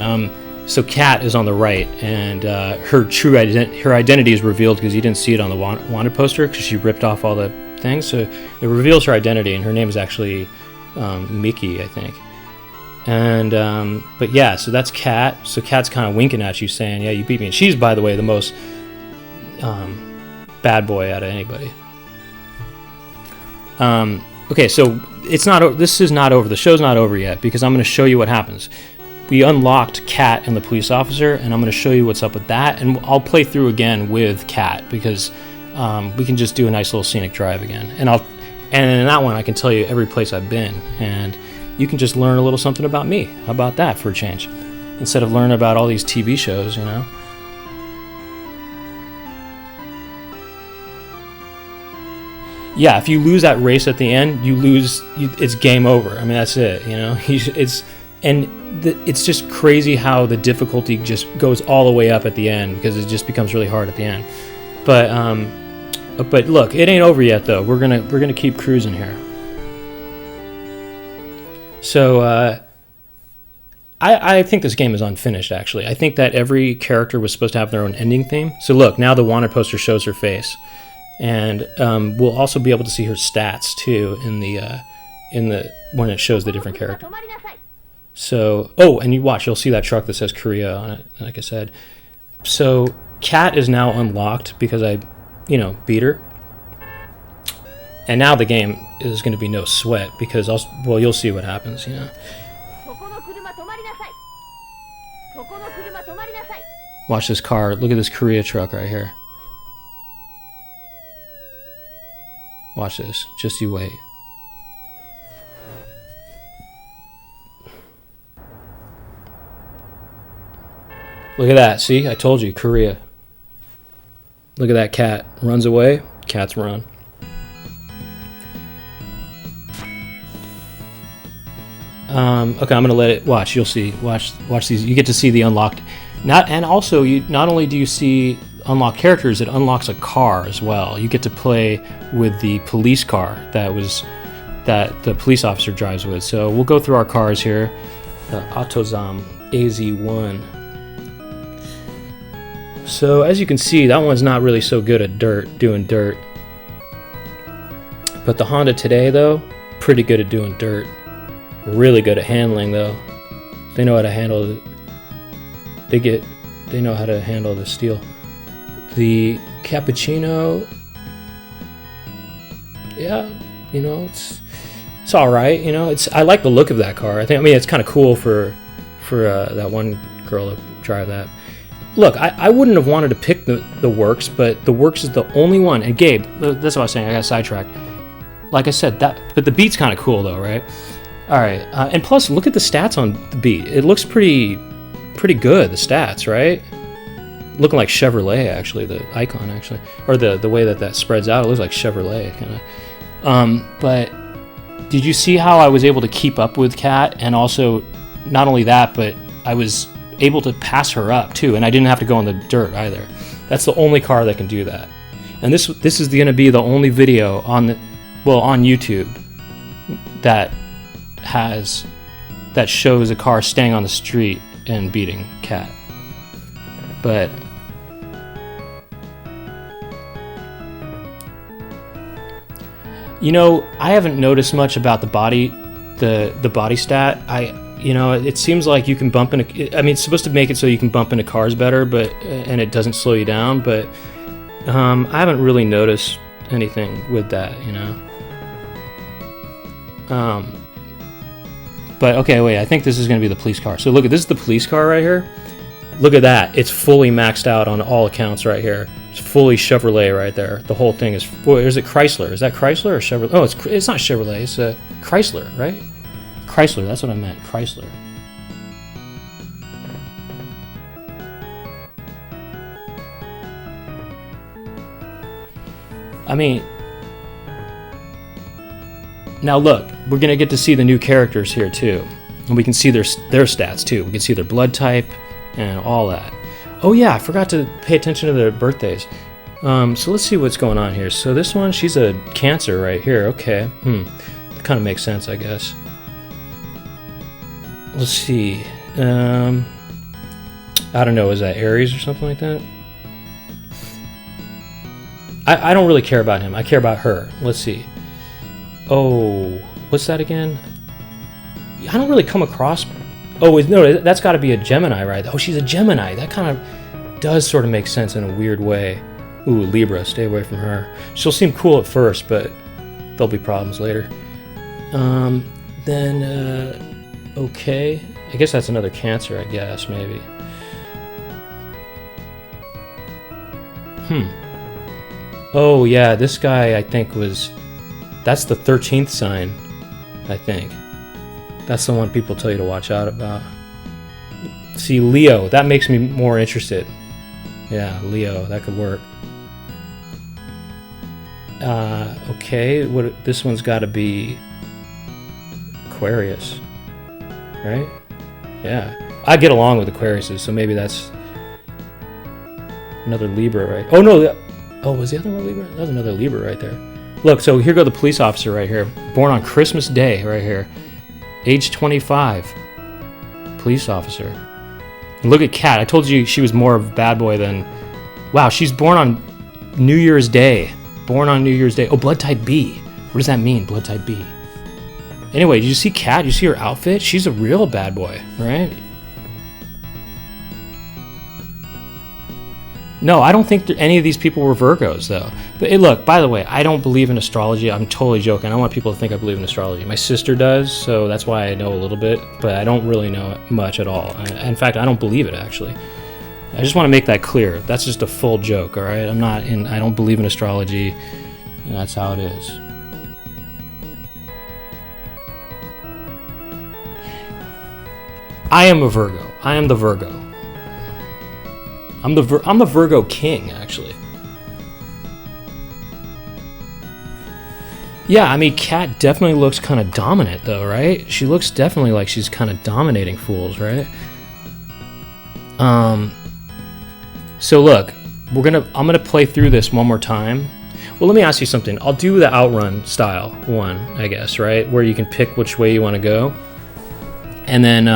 A: so Kat is on the right, and her true identity is revealed because you didn't see it on the wanted poster because she ripped off all the things. So it reveals her identity, and her name is actually Mickey, I think. And but yeah, so that's Kat. So Kat's kind of winking at you, saying, "Yeah, you beat me." And she's, by the way, the most bad boy out of anybody. Okay, so it's not. This is not over. The show's not over yet because I'm going to show you what happens. We unlocked Kat and the police officer, and I'm going to show you what's up with that, and I'll play through again with Kat because we can just do a nice little scenic drive again. And in that one, I can tell you every place I've been, and you can just learn a little something about me. How about that for a change? Instead of learning about all these TV shows, you know. Yeah, if you lose that race at the end, you lose. It's game over. I mean, that's it. You know, it's just crazy how the difficulty just goes all the way up at the end because it just becomes really hard at the end. But look, it ain't over yet though. We're gonna keep cruising here. So I think this game is unfinished. Actually, I think that every character was supposed to have their own ending theme. So look, now the wanted poster shows her face. And we'll also be able to see her stats too in the when it shows the different character. So and you watch, you'll see that truck that says Korea on it, like I said. So Kat is now unlocked because I, beat her. And now the game is going to be no sweat because you'll see what happens, Watch this car. Look at this Korea truck right here. Watch this. Just you wait. Look at that. See? I told you. Korea. Look at that cat. Runs away. Cats run. Okay, I'm going to let it... Watch. You'll see. Watch these. You get to see the unlocked... And also, not only do you see... unlock characters, it unlocks a car as well. You get to play with the police car that the police officer drives with. So we'll go through our cars here. The Autozam AZ1. So as you can see, that one's not really so good at doing dirt. But the Honda today though, pretty good at doing dirt. Really good at handling though. They know how to handle it. They know how to handle the steel. The Cappuccino, yeah, it's all right. I like the look of that car. I mean, it's kind of cool for that one girl to drive that. Look, I wouldn't have wanted to pick the Works, but the Works is the only one. And Gabe, that's what I was saying. I got sidetracked. Like I said, but the Beat's kind of cool though, right? All right, and plus, look at the stats on the Beat. It looks pretty good. The stats, right? looking like Chevrolet actually, the icon actually, or the way that spreads out, it looks like Chevrolet kind of. But did you see how I was able to keep up with Kat, and also not only that, but I was able to pass her up too, and I didn't have to go in the dirt either. That's the only car that can do that. And this is going to be the only video on YouTube that shows a car staying on the street and beating Kat. But I haven't noticed much about the body stat. It seems like you can bump into. I mean, it's supposed to make it so you can bump into cars better, and it doesn't slow you down. But I haven't really noticed anything with that. But okay, wait. I think this is going to be the police car. So look, this is the police car right here. Look at that. It's fully maxed out on all accounts right here. It's fully Chevrolet right there. The whole thing is. Or is it Chrysler? Is that Chrysler or Chevrolet? Oh, it's not Chevrolet. It's Chrysler, right? Chrysler. That's what I meant. Chrysler. I mean, now look, we're gonna get to see the new characters here too, and we can see their stats too. We can see their blood type and all that. Oh yeah, I forgot to pay attention to their birthdays. So let's see what's going on here. So this one, she's a Cancer right here. Okay, that kind of makes sense, I guess. Let's see. I don't know. Is that Aries or something like that? I don't really care about him. I care about her. Let's see. Oh, what's that again? I don't really come across. Oh, no, that's got to be a Gemini, right? Oh, she's a Gemini. That kind of does sort of make sense in a weird way. Ooh, Libra. Stay away from her. She'll seem cool at first, but there'll be problems later. Okay. I guess that's another Cancer, I guess, maybe. Oh, yeah, this guy, I think, that's the 13th sign, I think. That's the one people tell you to watch out about. See, Leo, that makes me more interested. Yeah, Leo, that could work. Okay, this one's got to be Aquarius, right? Yeah, I get along with Aquariuses, so maybe that's another Libra, right? Oh no, was the other one Libra? That was another Libra right there. Look, so here go the police officer right here, born on Christmas Day right here, age 25, police officer. And look at Kat. I told you she was more of a bad boy than. Wow, she's born on New Year's Day. Born on New Year's Day. Oh, blood type B. What does that mean, blood type B? Anyway, did you see Kat? Did you see her outfit? She's a real bad boy, right? No, I don't think any of these people were Virgos, though. But hey, look, by the way, I don't believe in astrology. I'm totally joking. I don't want people to think I believe in astrology. My sister does, so that's why I know a little bit, but I don't really know it much at all. In fact, I don't believe it, actually. I just want to make that clear. That's just a full joke, all right? I don't believe in astrology, and that's how it is. I am a Virgo. I am the Virgo. I'm the Virgo king, actually. Yeah, I mean, Kat definitely looks kind of dominant, though, right? She looks definitely like she's kind of dominating fools, right? So look, I'm gonna play through this one more time. Well, let me ask you something. I'll do the outrun style one, I guess, right? Where you can pick which way you want to go, and then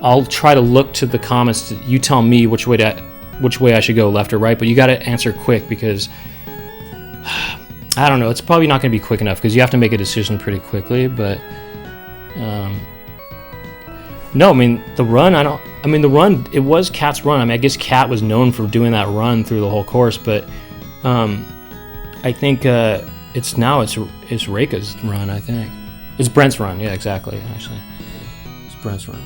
A: I'll try to look to the comments. You tell me which way I should go, left or right. But you got to answer quick because I don't know. It's probably not going to be quick enough because you have to make a decision pretty quickly. But no, I mean the run. The run. It was Kat's run. I mean, I guess Kat was known for doing that run through the whole course, but I think it's Reika's run. I think it's Brent's run. Yeah, exactly. Actually, it's Brent's run.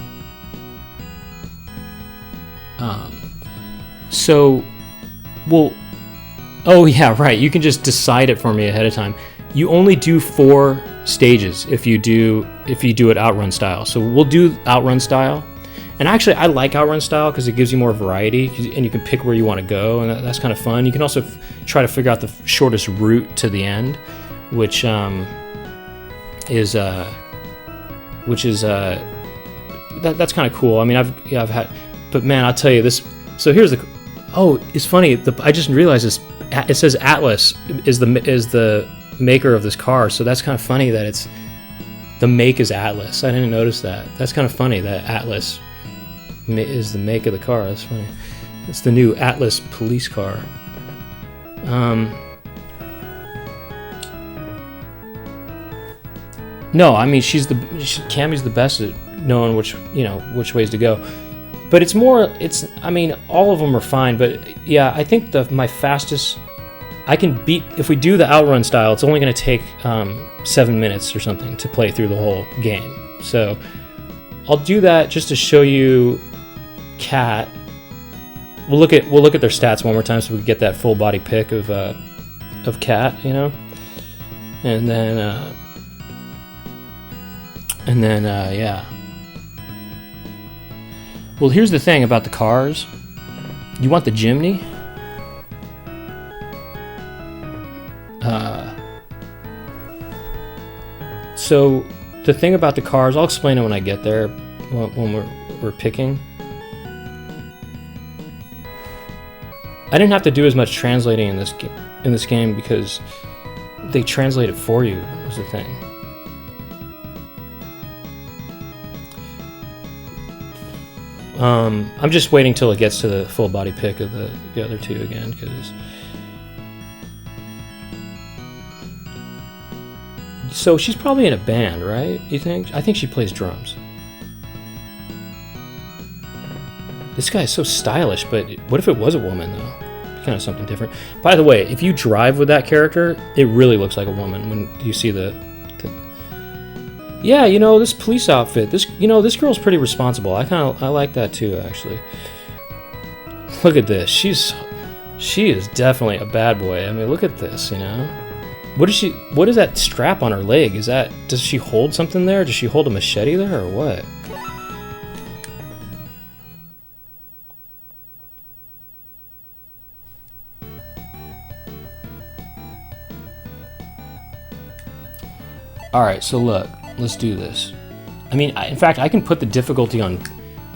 A: Oh yeah, right. You can just decide it for me ahead of time. You only do 4 stages if you do it outrun style. So we'll do outrun style, And actually, I like Outrun style because it gives you more variety, and you can pick where you want to go, and that's kind of fun. You can also try to figure out the shortest route to the end, which is that's kind of cool. I mean, I've had, but man, I'll tell you this. So here's the. Oh, it's funny. I just realized this. It says Atlas is the maker of this car, so that's kind of funny that it's the make is Atlas. I didn't notice that. That's kind of funny that Atlas is the make of the car. That's funny. It's the new Atlas police car. No, I mean Cammy's the best at knowing which ways to go. But I mean, all of them are fine, but yeah, I think my fastest I can beat, if we do the Outrun style, it's only going to take 7 minutes or something to play through the whole game. So I'll do that just to show you Cat. We'll look at their stats one more time so we can get that full body pick of Cat, and then yeah. Well, here's the thing about the cars. You want the Jimny? So the thing about the cars, I'll explain it when I get there, when we're picking. I didn't have to do as much translating in this game because they translate it for you, was the thing. I'm just waiting till it gets to the full body pick of the other two again, because. So she's probably in a band, right? You think? I think she plays drums. This guy is so stylish, but what if it was a woman, though? It'd be kind of something different. By the way, if you drive with that character, it really looks like a woman when you see the yeah, this police outfit. This girl's pretty responsible. I like that too, actually. Look at this. She is definitely a bad boy. I mean, look at this, What is that strap on her leg? Does she hold something there? Does she hold a machete there or what? All right, so look, let's do this. I mean, in fact, I can put the difficulty on.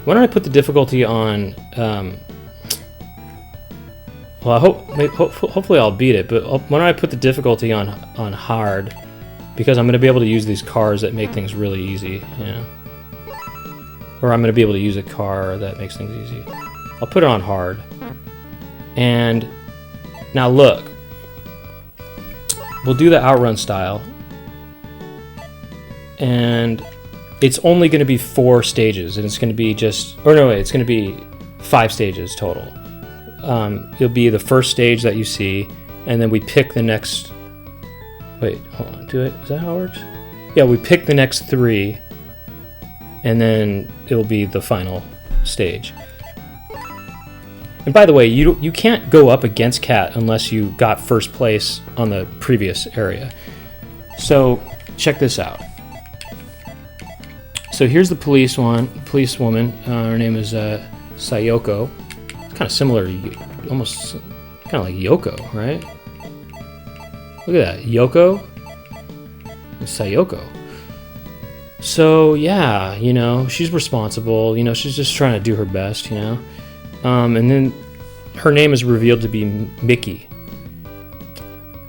A: Why don't I put the difficulty on? Well, hopefully I'll beat it, but why don't I put the difficulty on hard, because I'm going to be able to use these cars that make things really easy, Or I'm going to be able to use a car that makes things easy. I'll put it on hard. And now look, we'll do the Outrun style. And it's only going to be 4 stages, and it's going to be it's going to be 5 stages total. It'll be the first stage that you see, and then we pick the next. Wait, hold on. Do it. Is that how it works? Yeah, we pick the next 3, and then it'll be the final stage. And by the way, you can't go up against Cat unless you got first place on the previous area. So check this out. So here's the policewoman. Her name is Sayoko. It's kind of similar, almost kind of like Yoko, right? Look at that, Yoko and Sayoko. So yeah, she's responsible. She's just trying to do her best. And then her name is revealed to be Mickey.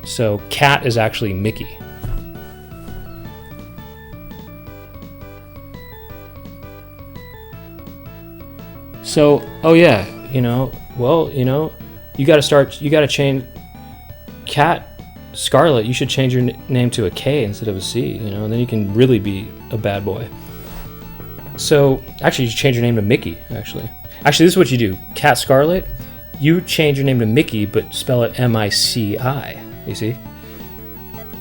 A: So Cat is actually Mickey. So, oh yeah, you got to change Cat Scarlet. You should change your name to a K instead of a C, and then you can really be a bad boy. So, actually, you should change your name to Mickey, actually, this is what you do. Cat Scarlet, you change your name to Mickey, but spell it M-I-C-I, you see?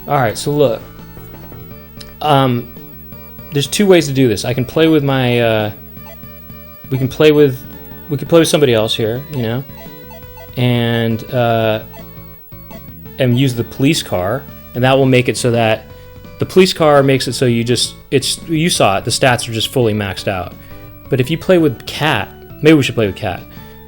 A: Alright, so look. There's 2 ways to do this. I can play with my, we can play with somebody else here, and use the police car, and that will make it so that the police car makes it so you saw it, the stats are just fully maxed out. But if you play with Cat, maybe we should play with Cat.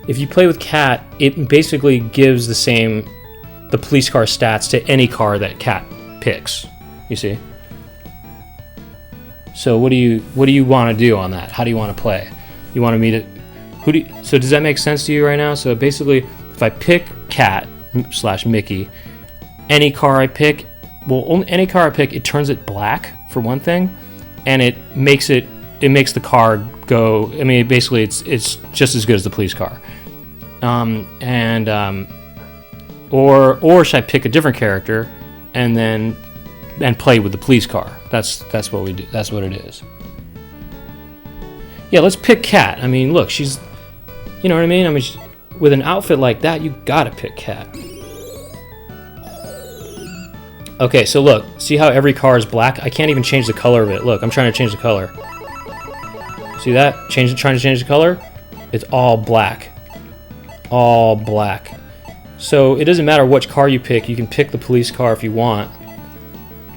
A: If you play with Cat, it basically gives the police car stats to any car that Cat picks. You see? So what do you want to do on that? How do you want to play? You want me to so does that make sense to you right now? So basically, if I pick Cat / Mickey, any car I pick, any car I pick, it turns it black for one thing, and it makes the car go. I mean, basically, it's just as good as the police car. Or should I pick a different character and play with the police car? That's what we do. That's what it is. Yeah, let's pick Cat. I mean, look, she's, you know what I mean? I mean, with an outfit like that, you gotta pick Cat. Okay, so look, see how every car is black? I can't even change the color of it. Look, I'm trying to change the color. See that? Trying to change the color? It's all black. All black. So it doesn't matter which car you pick. You can pick the police car if you want.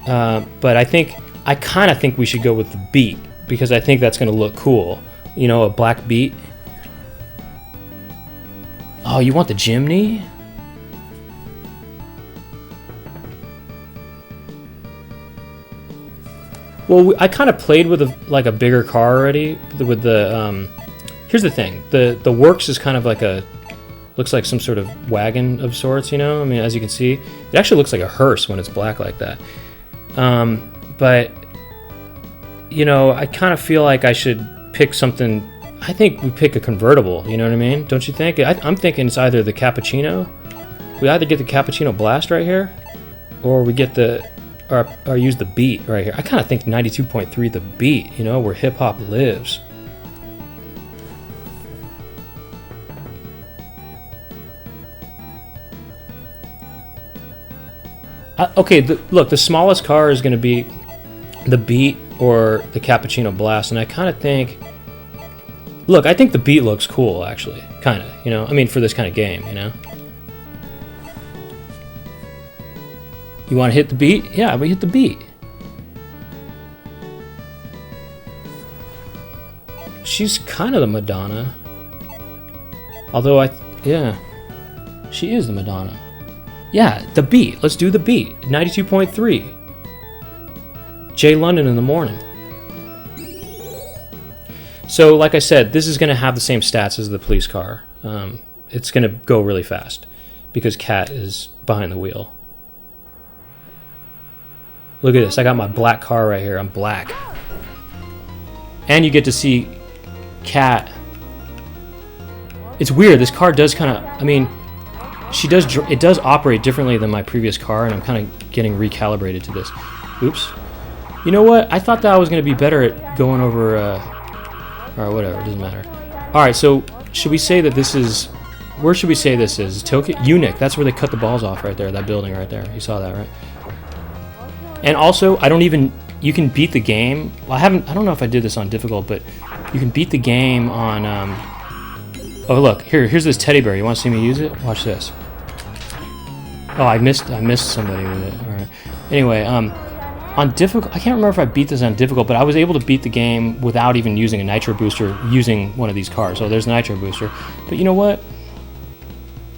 A: But I kind of think we should go with the Beat, because I think that's going to look cool. You know, a black Beat. Oh, you want the Jimny? Well, I kind of played with a bigger car already. With the here's the thing: the Works is kind of like looks like some sort of wagon of sorts. You know, I mean, as you can see, it actually looks like a hearse when it's black like that. But you know, I kind of feel like I should pick something. I think we pick a convertible. You know what I mean? Don't you think? I'm thinking it's either the Cappuccino. We either get the Cappuccino Blast right here, or we get or use the Beat right here. I kind of think 92.3 the Beat, you know, where hip hop lives. Okay, look, the smallest car is going to be the Beat or the Cappuccino Blast, and I kind of think, look, I think the Beat looks cool, actually, kind of, you know, I mean, for this kind of game, you know. You want to hit the Beat? Yeah, we hit the Beat. She's kind of the Madonna. Although yeah, she is the Madonna. Yeah, the Beat. Let's do the Beat. 92.3. Jay London in the morning. So, like I said, this is going to have the same stats as the police car. It's going to go really fast because Cat is behind the wheel. Look at this. I got my black car right here. I'm black. And you get to see Cat. It's weird. This car does kind of, I mean, it does operate differently than my previous car, and I'm kind of getting recalibrated to this. Oops. You know what? I thought that I was going to be better at going over, or whatever. It doesn't matter. All right, so should we say that this is, where should we say this is? Tokyo? Unic. That's where they cut the balls off right there, that building right there. You saw that, right? And also, you can beat the game. Well, I don't know if I did this on difficult, but you can beat the game on, oh look, here's this teddy bear. You want to see me use it? Watch this. Oh, I missed somebody with it. All right. Anyway, on difficult, I can't remember if I beat this on difficult, but I was able to beat the game without even using a nitro booster using one of these cars. So there's the nitro booster. But you know what?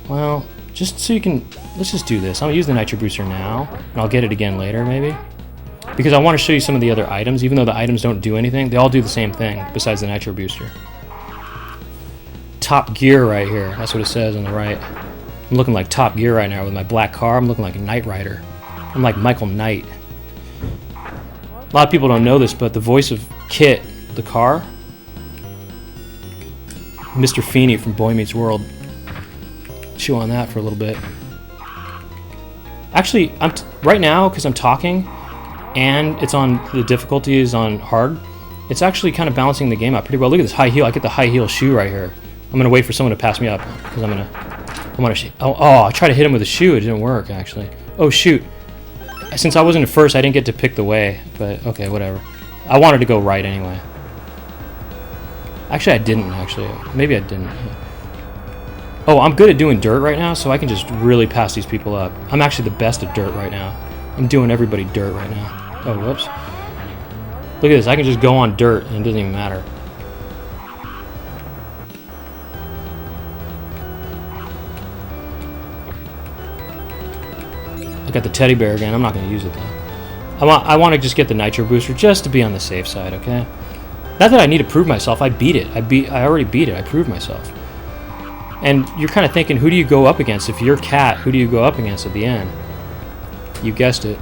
A: Well, just so you can, let's just do this. I'm gonna use the nitro booster now, and I'll get it again later maybe, because I want to show you some of the other items. Even though the items don't do anything, they all do the same thing besides the nitro booster. Top Gear right here. That's what it says on the right. I'm looking like Top Gear right now with my black car. I'm looking like a Knight Rider. I'm like Michael Knight. A lot of people don't know this, but the voice of Kit, the car, Mr. Feeney from Boy Meets World. Chew on that for a little bit. Actually, right now, because I'm talking and it's on, the difficulty is on hard, it's actually kind of balancing the game out pretty well. Look at this high heel. I get the high heel shoe right here. I'm gonna wait for someone to pass me up because I'm gonna. Oh, I tried to hit him with a shoe. It didn't work actually. Oh shoot! Since I wasn't at first, I didn't get to pick the way. But okay, whatever. I wanted to go right anyway. Actually, I didn't. Actually, maybe I didn't. Oh, I'm good at doing dirt right now, so I can just really pass these people up. I'm actually the best at dirt right now. I'm doing everybody dirt right now. Oh, whoops. Look at this. I can just go on dirt, and it doesn't even matter. I got the teddy bear again. I'm not going to use it though. I want to just get the nitro booster just to be on the safe side, okay? Not that I need to prove myself. I beat it. I already beat it. I proved myself. And you're kind of thinking, who do you go up against? If you're Cat, who do you go up against at the end? You guessed it.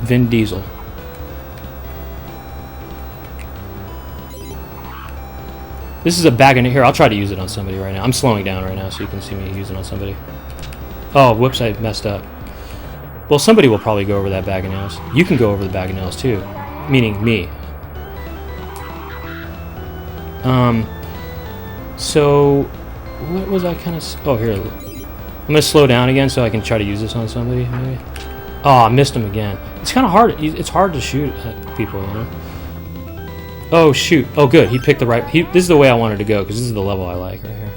A: Vin Diesel. This is a bag in here. I'll try to use it on somebody right now. I'm slowing down right now so you can see me use it on somebody. Oh, whoops, I messed up. Well, somebody will probably go over that bag of nails. You can go over the bag of nails too. Meaning me. So, what was I kind of... Oh, here. I'm going to slow down again so I can try to use this on somebody, maybe. Oh, I missed him again. It's kind of hard. It's hard to shoot at people, you know? Oh, shoot. Oh, good. He picked the right... This is the way I wanted to go, because this is the level I like right here.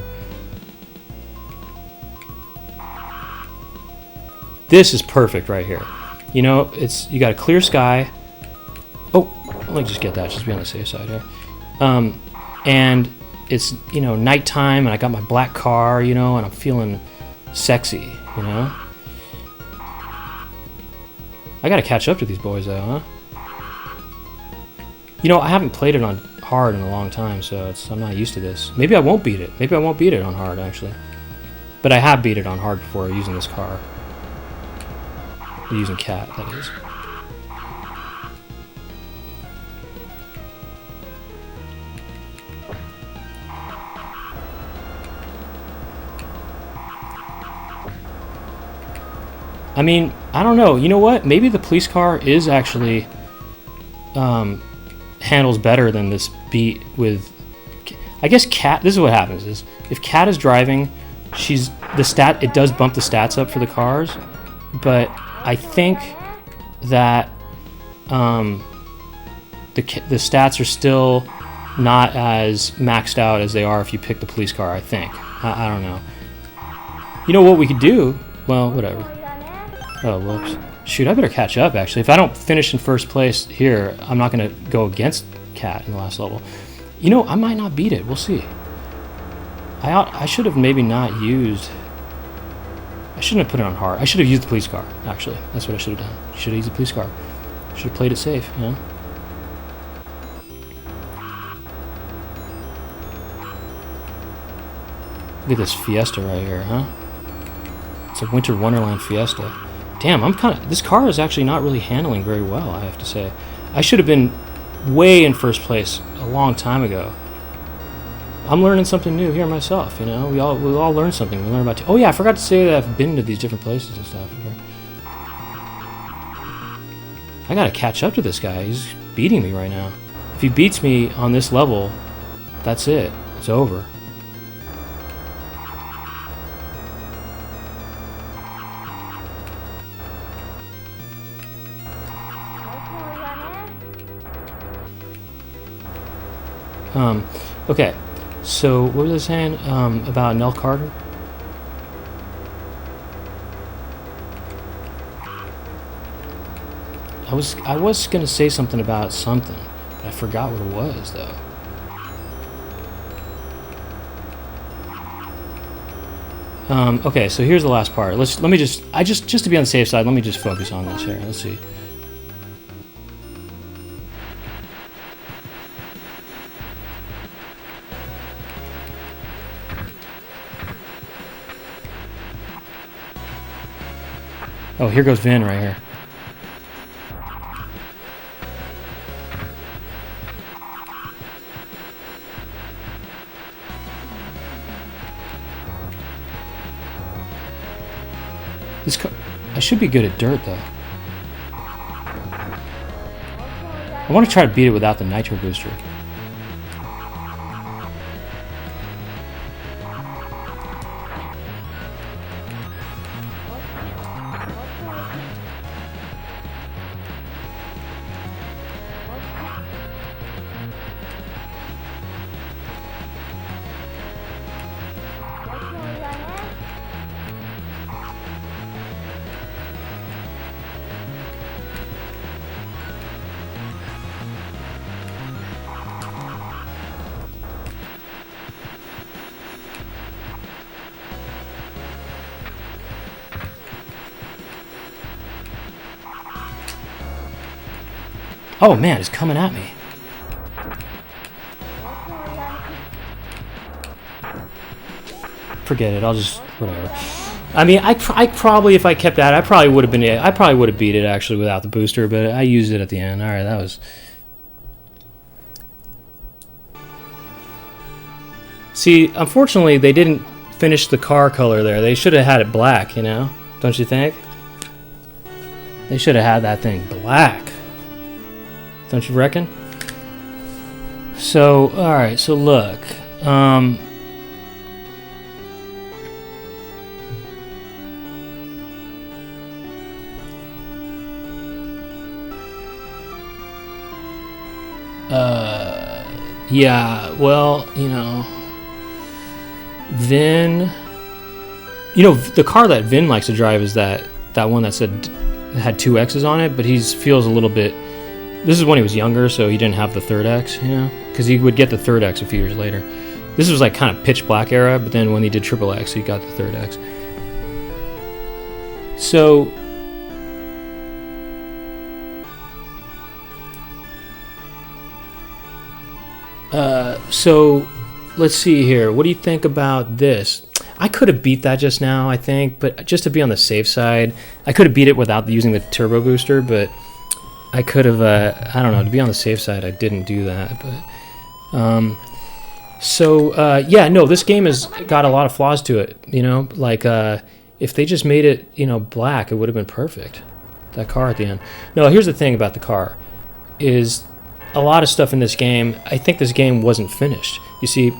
A: This is perfect right here. You know, you got a clear sky. Oh, let me just get that. Just be on the safe side here. And it's, you know, nighttime, and I got my black car, you know, and I'm feeling sexy, you know? I gotta catch up to these boys, though, huh? You know, I haven't played it on hard in a long time, so I'm not used to this. Maybe I won't beat it. Maybe I won't beat it on hard, actually. But I have beat it on hard before using this car. Using Cat, that is. I mean, I don't know. You know what? Maybe the police car is actually handles better than this beat with... I guess Cat... This is what happens, is if Cat is driving, it does bump the stats up for the cars, but I think that the stats are still not as maxed out as they are if you pick the police car, I think. I don't know. You know what we could do? Well, whatever. Oh, whoops. Shoot, I better catch up, actually. If I don't finish in first place here, I'm not going to go against Cat in the last level. You know, I might not beat it. We'll see. I should have maybe not used... I shouldn't have put it on hard. I should have used the police car, actually. That's what I should have done. Should have used the police car. Should have played it safe, you know? Look at this Fiesta right here, huh? It's a Winter Wonderland Fiesta. Damn, this car is actually not really handling very well, I have to say. I should have been way in first place a long time ago. I'm learning something new here myself, you know? We all learn something. We learn about... Oh, yeah, I forgot to say that I've been to these different places and stuff. I gotta catch up to this guy. He's beating me right now. If he beats me on this level, that's it. It's over. Okay. So, what was I saying about Nell Carter? I was gonna say something about something, but I forgot what it was though. Okay, so here's the last part. Let me just to be on the safe side, let me just focus on this here. Let's see. Oh, here goes Vin right here. I should be good at dirt, though. I want to try to beat it without the nitro booster. Oh man, it's coming at me. Forget it. I'll just whatever. I mean, I probably, if I kept at it, I probably would have beat it actually without the booster, but I used it at the end. All right, that was. See, unfortunately, they didn't finish the car color there. They should have had it black, you know? Don't you think? They should have had that thing black. Don't you reckon? So, all right. So look. Yeah, well, you know, Vin, you know, the car that Vin likes to drive is that one that had 2 X's on it, but he feels a little bit, this is when he was younger, so he didn't have the 3rd X, you know, because he would get the 3rd X a few years later. This was like kind of pitch black era, but then when he did triple X, he got the 3rd X. So, so let's see here. What do you think about this? I could have beat that just now, I think, but just to be on the safe side, I could have beat it without using the turbo booster, but I could have, I don't know, to be on the safe side, I didn't do that, but, yeah, no, this game has got a lot of flaws to it, you know, like, if they just made it, you know, black, it would have been perfect, that car at the end. No, here's the thing about the car, is a lot of stuff in this game, I think this game wasn't finished. You see,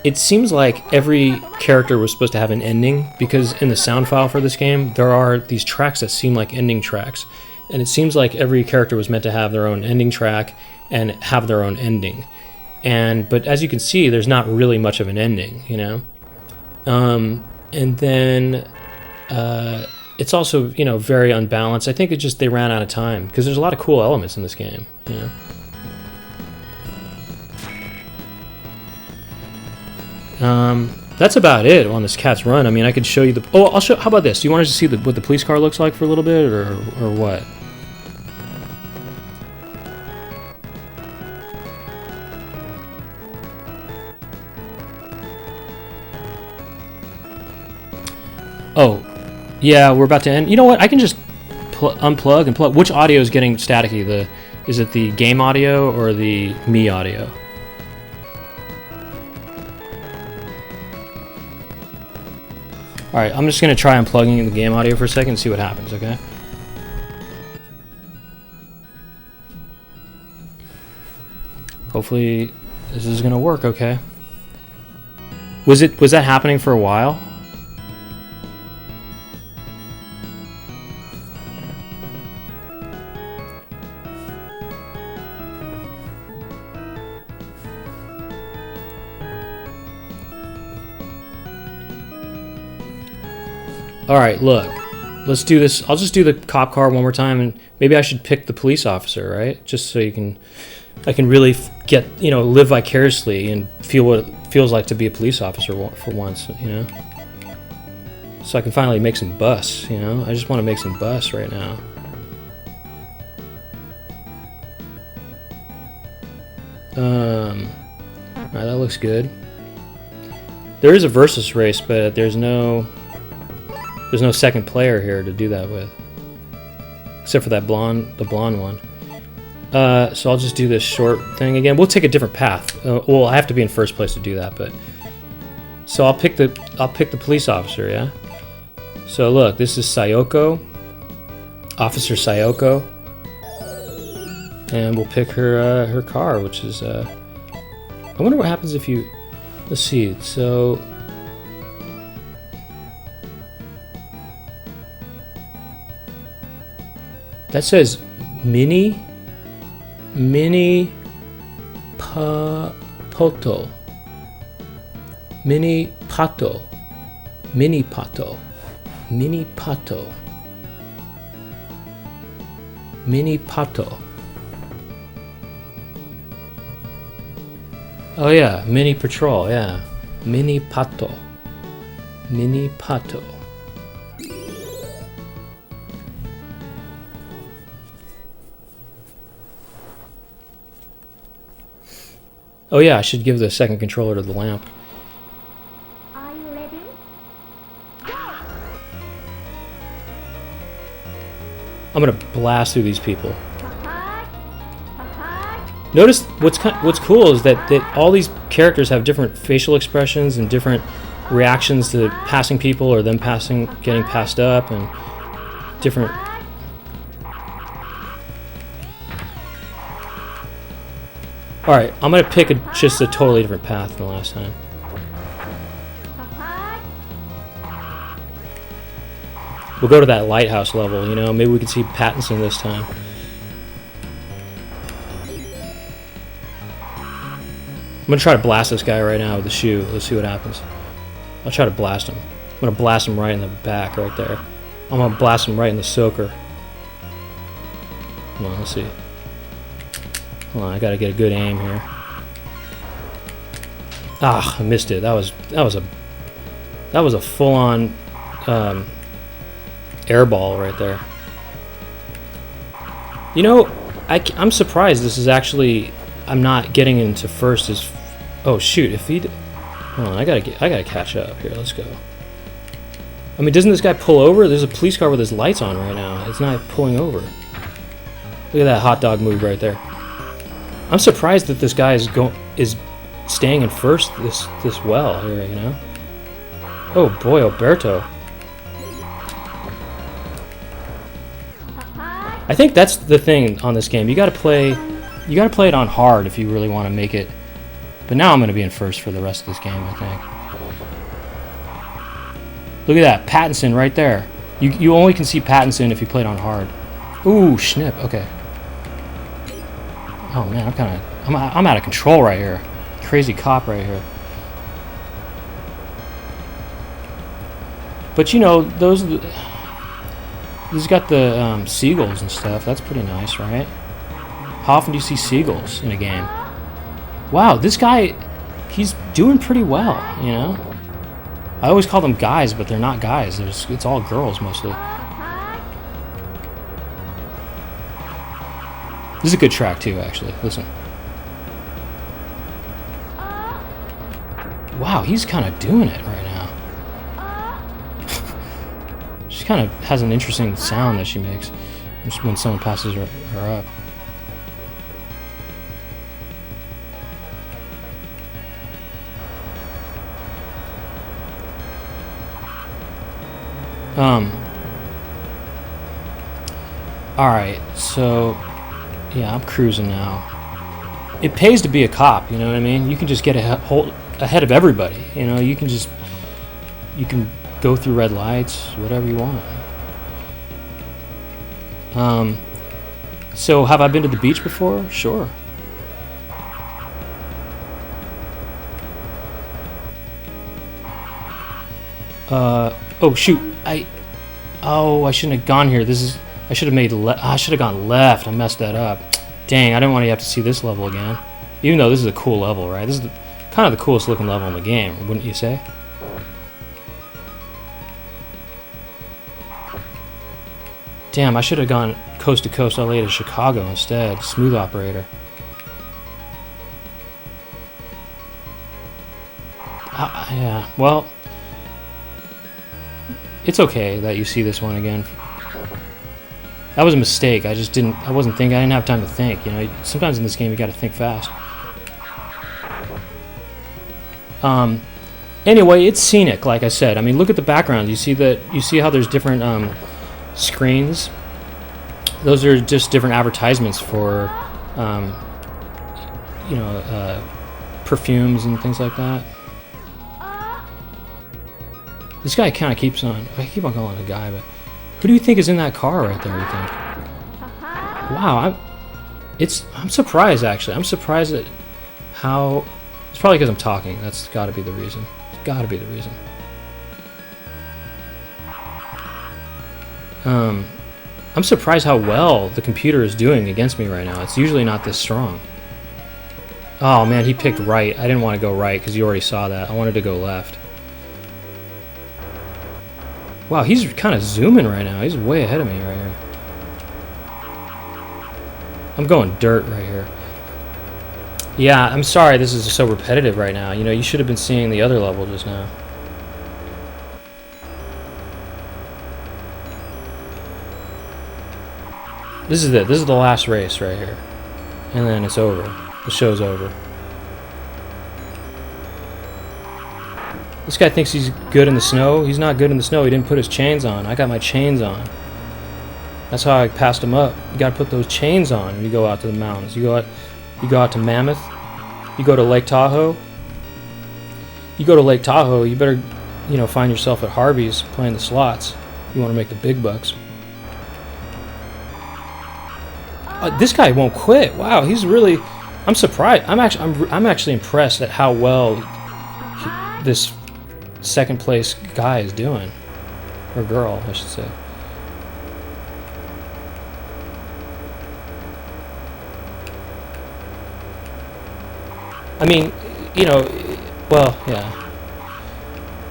A: it seems like every character was supposed to have an ending, because in the sound file for this game, there are these tracks that seem like ending tracks. And it seems like every character was meant to have their own ending track and have their own ending. But as you can see, there's not really much of an ending, you know? And then it's also, you know, very unbalanced. I think it's just they ran out of time, because there's a lot of cool elements in this game, you know? That's about it on this Cat's Run. I mean, I could show you the... Oh, I'll show... How about this? Do you want us to see what the police car looks like for a little bit, or what? Oh, yeah, we're about to end. You know what? I can just unplug and plug. Which audio is getting staticky? Is it the game audio or the me audio? Alright, I'm just going to try unplugging in the game audio for a second and see what happens, okay? Hopefully this is going to work, okay? Was that happening for a while? Alright, look. Let's do this. I'll just do the cop car one more time, and maybe I should pick the police officer, right? Just so I can really get, you know, live vicariously and feel what it feels like to be a police officer for once, you know? So I can finally make some bus, you know? I just want to make some bus right now. Alright, that looks good. There is a versus race, but there's no second player here to do that with, except for the blonde one. So I'll just do this short thing again. We'll take a different path. Well, I have to be in first place to do that, but so I'll pick the police officer. Yeah. So look, this is Sayoko, Officer Sayoko, and we'll pick her car, which is I wonder what happens if you. Let's see. So. That says mini pato. Mini pato. Oh yeah, mini patrol, yeah. Mini pato. Oh yeah, I should give the second controller to the lamp.
B: Are you ready? Go!
A: I'm gonna blast through these people.
B: Ha-ha! Ha-ha!
A: Notice what's cool is that all these characters have different facial expressions and different reactions to passing people or them getting passed up, and different. All right, I'm gonna pick just a totally different path than last time.
B: Ha-ha!
A: We'll go to that lighthouse level. You know, maybe we can see Pattinson this time. I'm gonna try to blast this guy right now with the shoe. Let's see what happens. I'll try to blast him. I'm gonna blast him right in the back, right there. I'm gonna blast him right in the soaker. Come on, let's see. Hold on, I gotta get a good aim here. Ah, I missed it. That was a full-on air ball right there. You know, I'm surprised this is actually. I'm not getting into first as. Oh shoot! If he. Hold on, I gotta catch up here. Let's go. I mean, doesn't this guy pull over? There's a police car with his lights on right now. It's not pulling over. Look at that hot dog move right there. I'm surprised that this guy is staying in first this well here. You know. Oh boy, Alberto. I think that's the thing on this game. You gotta play it on hard if you really want to make it. But now I'm going to be in first for the rest of this game, I think. Look at that, Pattinson right there. You only can see Pattinson if you play it on hard. Ooh, snip. Okay. Oh man, I'm out of control right here. Crazy cop right here. But you know, he's got the seagulls and stuff. That's pretty nice, right? How often do you see seagulls in a game? Wow, this guy, he's doing pretty well, you know? I always call them guys, but they're not guys. It's all girls, mostly. This is a good track, too, actually. Listen. Wow, he's kind of doing it right now. She kind of has an interesting sound that she makes when someone passes her up. Alright, so yeah, I'm cruising now. It pays to be a cop, you know what I mean? You can just get ahead of everybody, you know, you can go through red lights, whatever you want. So have I been to the beach before? Sure. Oh shoot, I shouldn't have gone here. I should have gone left. I messed that up. Dang, I didn't want to have to see this level again. Even though this is a cool level, right? This is kind of the coolest looking level in the game, wouldn't you say? Damn, I should have gone coast to coast LA to Chicago instead. Smooth operator. Yeah, well, it's okay that you see this one again. That was a mistake. I didn't have time to think, you know. Sometimes in this game you gotta think fast. Anyway, it's scenic, like I said. I mean, look at the background. You see how there's different screens? Those are just different advertisements for perfumes and things like that. This guy kind of keeps on. I keep on calling him a guy, but who do you think is in that car right there? You think? Wow, I'm surprised actually. I'm surprised at how. It's probably because I'm talking. That's got to be the reason. It's got to be the reason. I'm surprised how well the computer is doing against me right now. It's usually not this strong. Oh man, he picked right. I didn't want to go right because you already saw that. I wanted to go left. Wow, he's kind of zooming right now. He's way ahead of me right here. I'm going dirt right here. Yeah, I'm sorry this is so repetitive right now. You know, you should have been seeing the other level just now. This is it. This is the last race right here. And then it's over. The show's over. This guy thinks he's good in the snow. He's not good in the snow. He didn't put his chains on. I got my chains on. That's how I passed him up. You got to put those chains on when you go out to the mountains. You go out to Mammoth. You go to Lake Tahoe. You go to Lake Tahoe, you better, you know, find yourself at Harvey's playing the slots. You want to make the big bucks. This guy won't quit. Wow, he's really. I'm surprised. I'm actually impressed at how well this second place guy is doing, or girl, I should say. I mean, you know, well, yeah.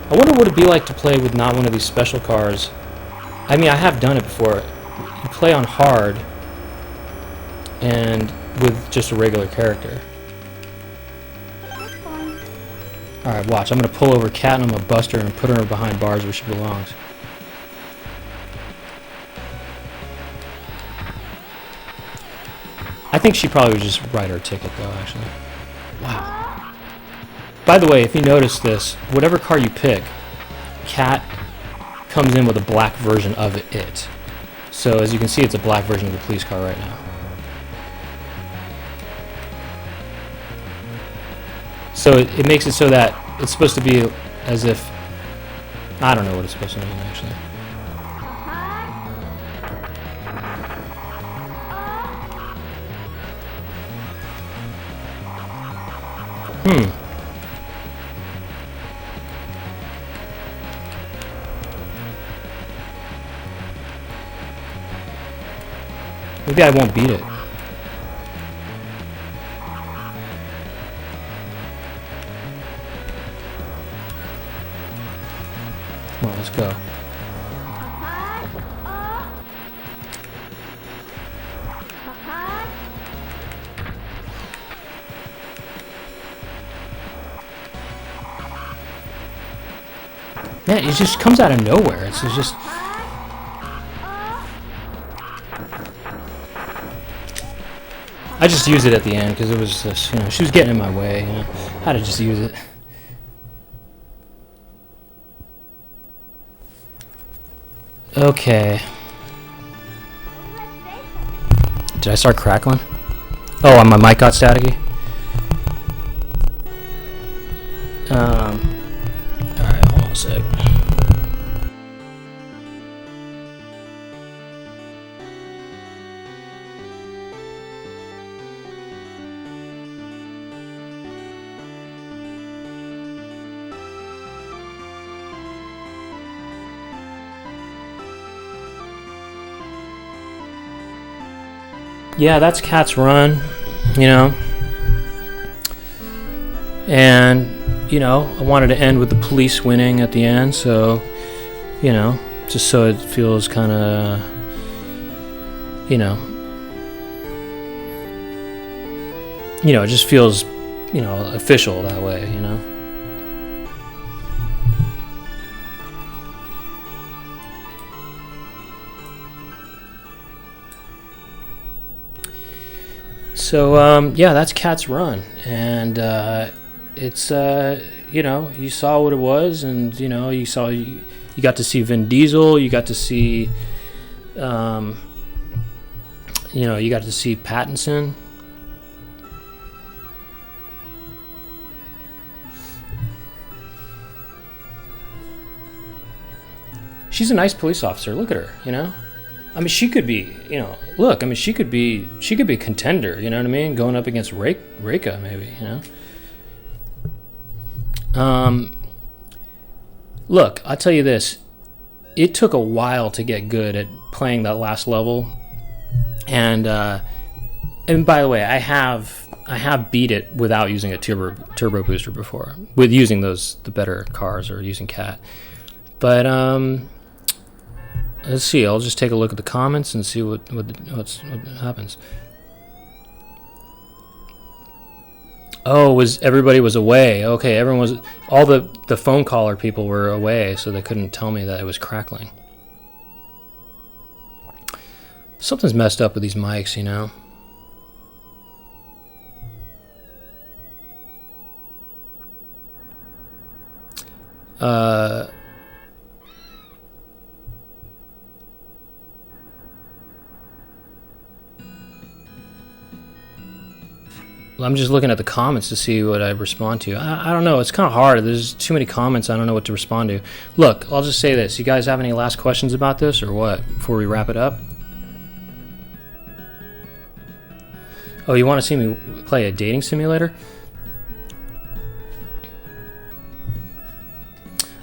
A: I wonder what it'd be like to play with not one of these special cars. I mean, I have done it before. You play on hard and with just a regular character. Alright, watch. I'm going to pull over Kat and I'm going to bust her and put her behind bars where she belongs. I think she probably would just write her ticket, though, actually. Wow. By the way, if you notice this, whatever car you pick, Kat comes in with a black version of it. So as you can see, it's a black version of the police car right now. So it makes it so that it's supposed to be as if, I don't know what it's supposed to mean actually. Maybe I won't beat it. Come on, let's go. Man, it just comes out of nowhere. It's just... I just used it at the end because it was just, you know, she was getting in my way, you know. I had to just use it. Okay. Did I start crackling? Oh, my mic got staticky? Alright, hold on a sec. Yeah, that's Kat's run, you know. And, you know, I wanted to end with the police winning at the end, so, you know, just so it feels kind of, you know, it just feels, you know, official that way, you know. So, yeah, that's Kat's run, and it's, you know, you saw what it was, and, you know, you got to see Vin Diesel, you got to see, you know, you got to see Pattinson. She's a nice police officer, look at her, you know. I mean, she could be, you know, look, I mean, she could be a contender, you know what I mean? Going up against Reika, maybe, you know? Look, I'll tell you this. It took a while to get good at playing that last level. And by the way, I have beat it without using a turbo booster before, with using the better cars or using Cat. But, let's see. I'll just take a look at the comments and see what happens. Oh, was everybody was away? Okay, everyone was. All the phone caller people were away, so they couldn't tell me that it was crackling. Something's messed up with these mics, you know. I'm just looking at the comments to see what I respond to. I don't know. It's kind of hard. There's too many comments. I don't know what to respond to. Look, I'll just say this. You guys have any last questions about this or what before we wrap it up? Oh, you want to see me play a dating simulator?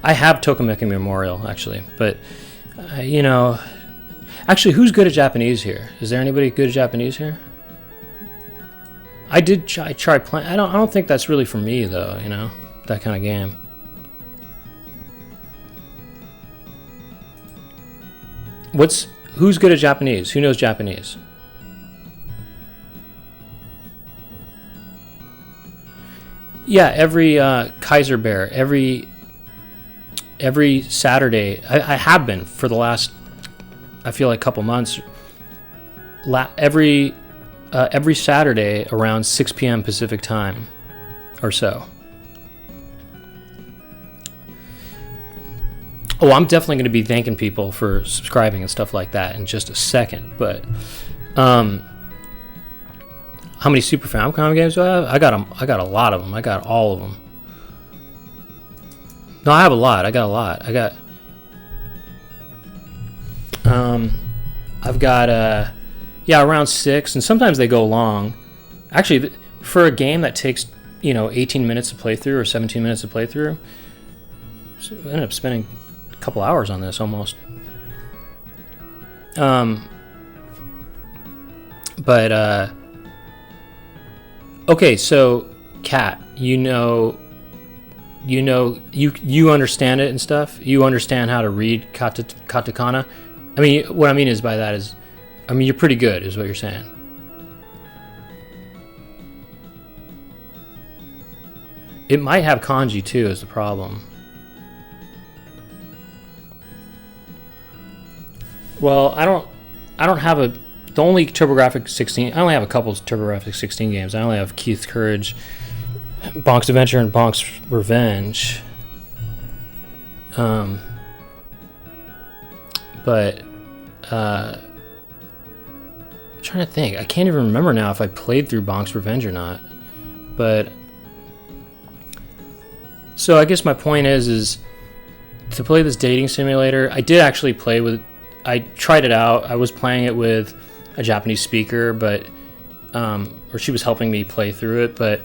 A: I have Tokameki Memorial, actually. But, you know... Actually, who's good at Japanese here? Is there anybody good at Japanese here? I did try playing. I don't think that's really for me though. You know, that kind of game. Who's good at Japanese? Who knows Japanese? Yeah, every Kaiser Bear, every Saturday. I have been for the last, I feel like, couple months. Every Saturday around 6 p.m. Pacific time or so. Oh, I'm definitely going to be thanking people for subscribing and stuff like that in just a second. But how many Super Famicom games do I have? I got a lot of them. I got all of them. No, I have a lot. I got a lot. I've got yeah, around 6, and sometimes they go long. Actually, for a game that takes, 18 minutes to play through or 17 minutes to play through, so I ended up spending a couple hours on this almost. Okay, so Kat, you understand it and stuff. You understand how to read katakana. I mean, what I mean is by that is, you're pretty good, is what you're saying. It might have kanji too, is the problem. Well, I don't have the only TurboGrafx 16. I only have a couple of TurboGrafx 16 games. I only have Keith's Courage, Bonk's Adventure, and Bonk's Revenge. I'm trying to think. I can't even remember now if I played through Bonk's Revenge or not. But so I guess my point is to play this dating simulator. I did actually play with. I tried it out. I was playing it with a Japanese speaker, but or she was helping me play through it, but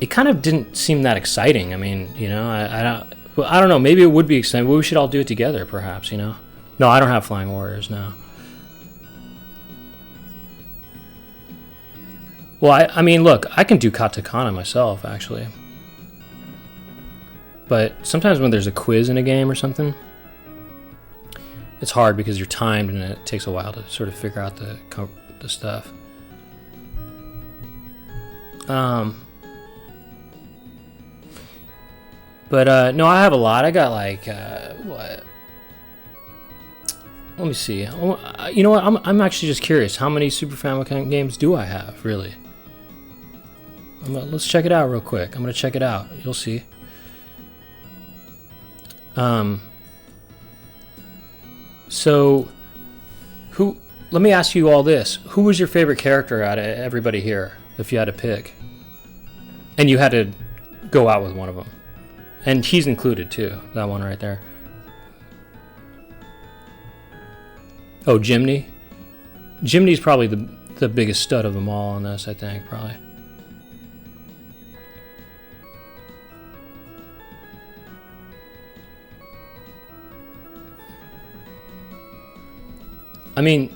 A: it kind of didn't seem that exciting. I mean, I don't know. Maybe it would be exciting. We should all do it together, perhaps. No, I don't have Flying Warriors now. Well, I mean, look, I can do katakana myself, actually. But sometimes when there's a quiz in a game or something, it's hard because you're timed and it takes a while to sort of figure out the stuff. No, I have a lot. I got like, what? Let me see. You know what? I'm actually just curious. How many Super Famicom games do I have, really? Let's check it out real quick. I'm going to check it out. You'll see. So, let me ask you all this. Who was your favorite character out of everybody here, if you had to pick? And you had to go out with one of them. And he's included, too. That one right there. Oh, Jimny? Jimny's probably the biggest stud of them all on this, I think, probably. I mean,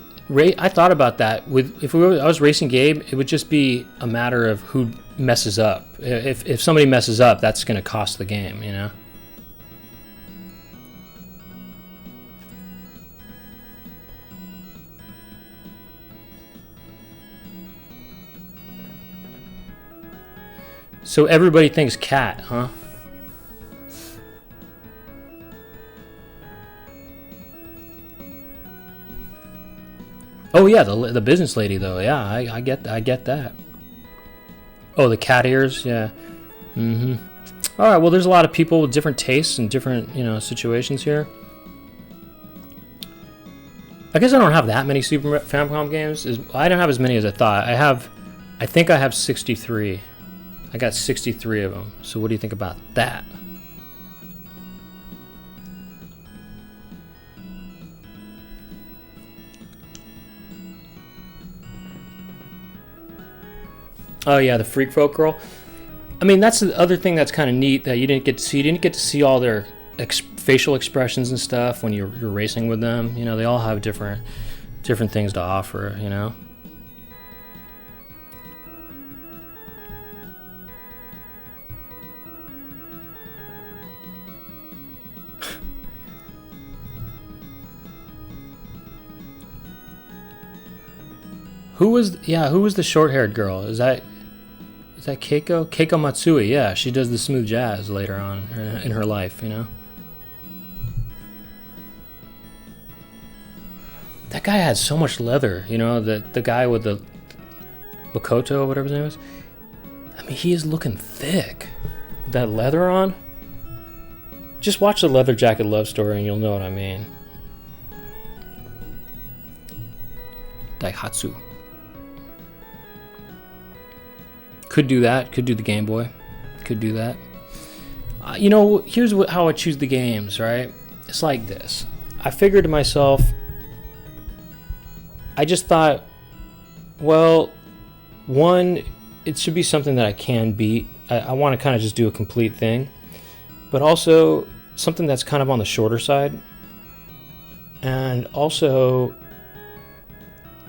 A: I thought about that. If I was racing Gabe, it would just be a matter of who messes up. If somebody messes up, that's going to cost the game, So everybody thinks cat, huh? Oh yeah, the business lady though. Yeah, I get that. Oh, the cat ears. Yeah. Mm-hmm. All right. Well, there's a lot of people with different tastes and different situations here. I guess I don't have that many Super Famicom games. I don't have as many as I thought. I think I have 63. I got 63 of them. So what do you think about that? Oh yeah, the Freak Folk Girl. I mean, that's the other thing that's kind of neat that you didn't get to see. You didn't get to see all their facial expressions and stuff when you're racing with them. They all have different things to offer. Who was the short-haired girl? Is that Keiko? Keiko Matsui, yeah. She does the smooth jazz later on in her life, That guy had so much leather, the guy with the Makoto, whatever his name is. I mean, he is looking thick. With that leather on. Just watch the Leather Jacket Love Story and you'll know what I mean. Daihatsu. Could do that. Could do the Game Boy. Could do that. Here's how I choose the games, right? It's like this. I figured to myself, I just thought, well, one, it should be something that I can beat. I want to kind of just do a complete thing. But also, something that's kind of on the shorter side. And also,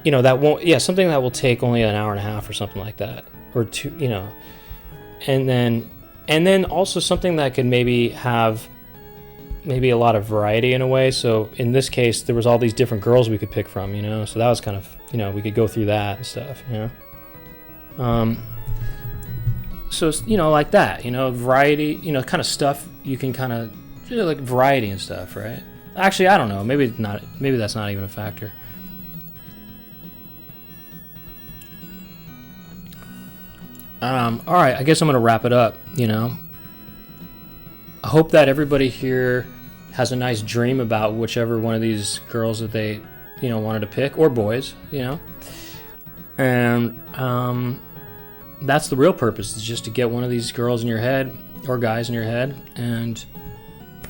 A: something that will take only an hour and a half or something like that. Or two, and then also something that could maybe have maybe a lot of variety in a way. So in this case, there was all these different girls we could pick from, so that was kind of, we could go through that and stuff, so, like that, variety, kind of stuff you can kind of, like variety and stuff, right? Actually, I don't know, maybe that's not even a factor. All right, I guess I'm going to wrap it up, I hope that everybody here has a nice dream about whichever one of these girls that they, wanted to pick, or boys, And that's the real purpose, is just to get one of these girls in your head, or guys in your head, and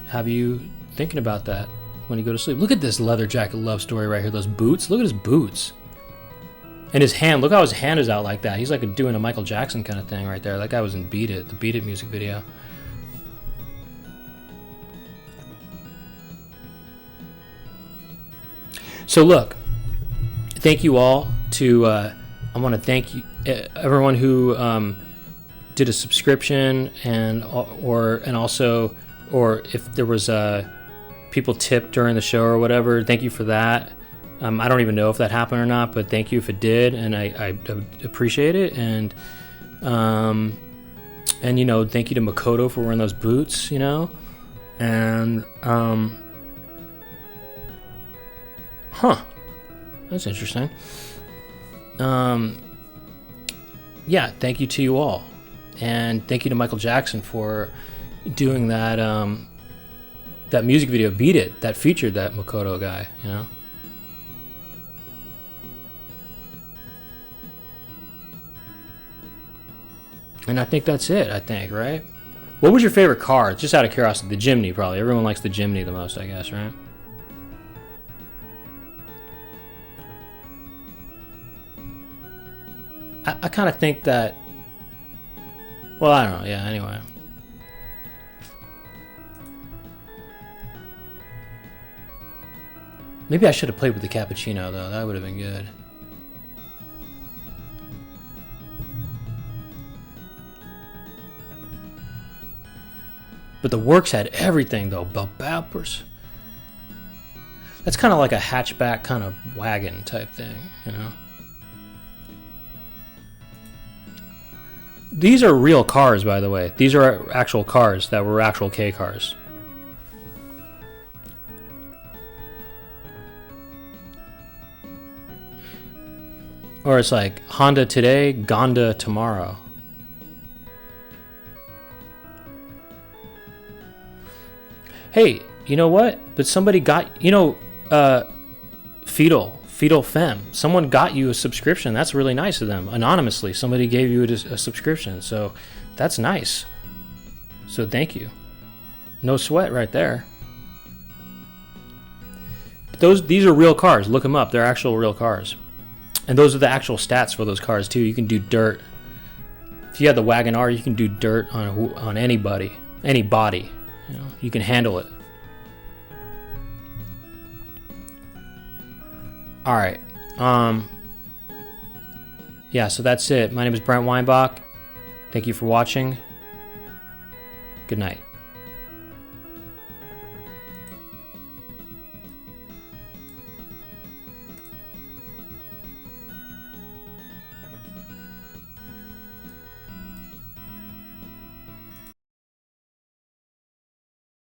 A: have you thinking about that when you go to sleep. Look at this Leather Jacket Love Story right here, those boots. Look at his boots. And his hand, look how his hand is out like that. He's like doing a Michael Jackson kind of thing right there. That guy was in Beat It, the Beat It music video. So look, thank you all to, I want to thank you, everyone who did a subscription and also, or if there was people tipped during the show or whatever, thank you for that. I don't even know if that happened or not, but thank you if it did, and I appreciate it. And thank you to Makoto for wearing those boots, and that's interesting. Yeah, thank you to you all, and thank you to Michael Jackson for doing that that music video, Beat It, that featured that Makoto guy, And I think that's it, right? What was your favorite car? Just out of curiosity, the Jimny, probably. Everyone likes the Jimny the most, I guess, right? I kind of think that... Well, I don't know. Yeah, anyway. Maybe I should have played with the cappuccino, though. That would have been good. But the Works had everything, though. Bell peppers. That's kind of like a hatchback kind of wagon type thing, These are real cars, by the way. These are actual cars that were actual K cars. Or it's like Honda today, Gonda tomorrow. Hey, you know what? But somebody got, Fetal Femme. Someone got you a subscription. That's really nice of them. Anonymously, somebody gave you a subscription. So that's nice. So thank you. No sweat right there. But these are real cars. Look them up. They're actual real cars. And those are the actual stats for those cars too. You can do dirt. If you have the Wagon R, you can do dirt on anybody, any body. You can handle it. All right. Yeah, so that's it. My name is Brent Weinbach. Thank you for watching. Good night.